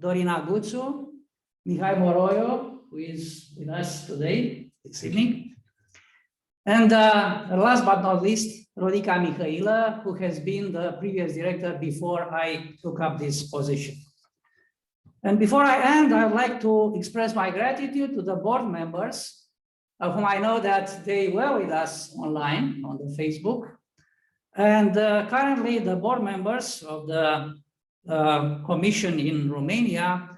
Dorina Gutsu, Mihai Moroio, who is with us today, this evening, and last but not least, Rodica Mihaila, who has been the previous director before I took up this position. And before I end, I would like to express my gratitude to the board members, of whom I know that they were with us online on the Facebook. And currently the board members of the Commission in Romania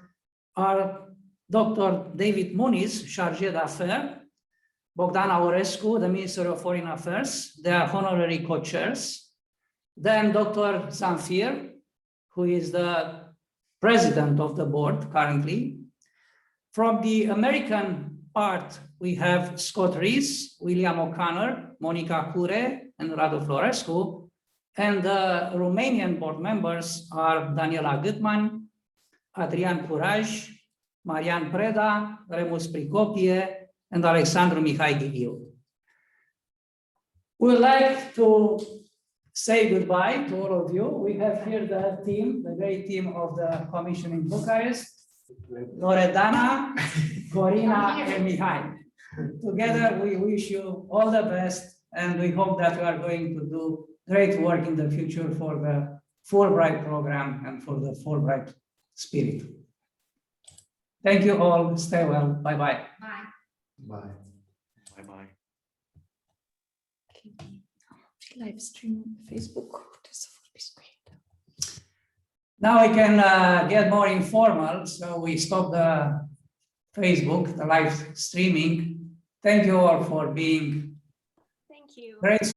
are Dr. David Muniz, Chargé d'Affaires, Bogdan Aurescu, the Minister of Foreign Affairs, they are honorary co-chairs. Then Dr. Zamfir, who is the president of the board currently. From the American part, we have Scott Rees, William O'Connor, Monica Cure, and Radu Florescu. And the Romanian board members are Daniela Gutman, Adrian Curaj, Marian Preda, Remus Pricopie, and Alexandru Mihai Ghigiu. We would like to say goodbye to all of you. We have here the team, the great team of the Commission in Bucharest, Loredana, Corina, and Mihai. Together, we wish you all the best, and we hope that you are going to do great work in the future for the Fulbright program and for the Fulbright spirit. Thank you all. Stay well. Bye-bye. Bye. Bye. Bye-bye. Live stream on Facebook. Now we can get more informal. So we stop the Facebook, the live streaming. Thank you all for being Thank you. great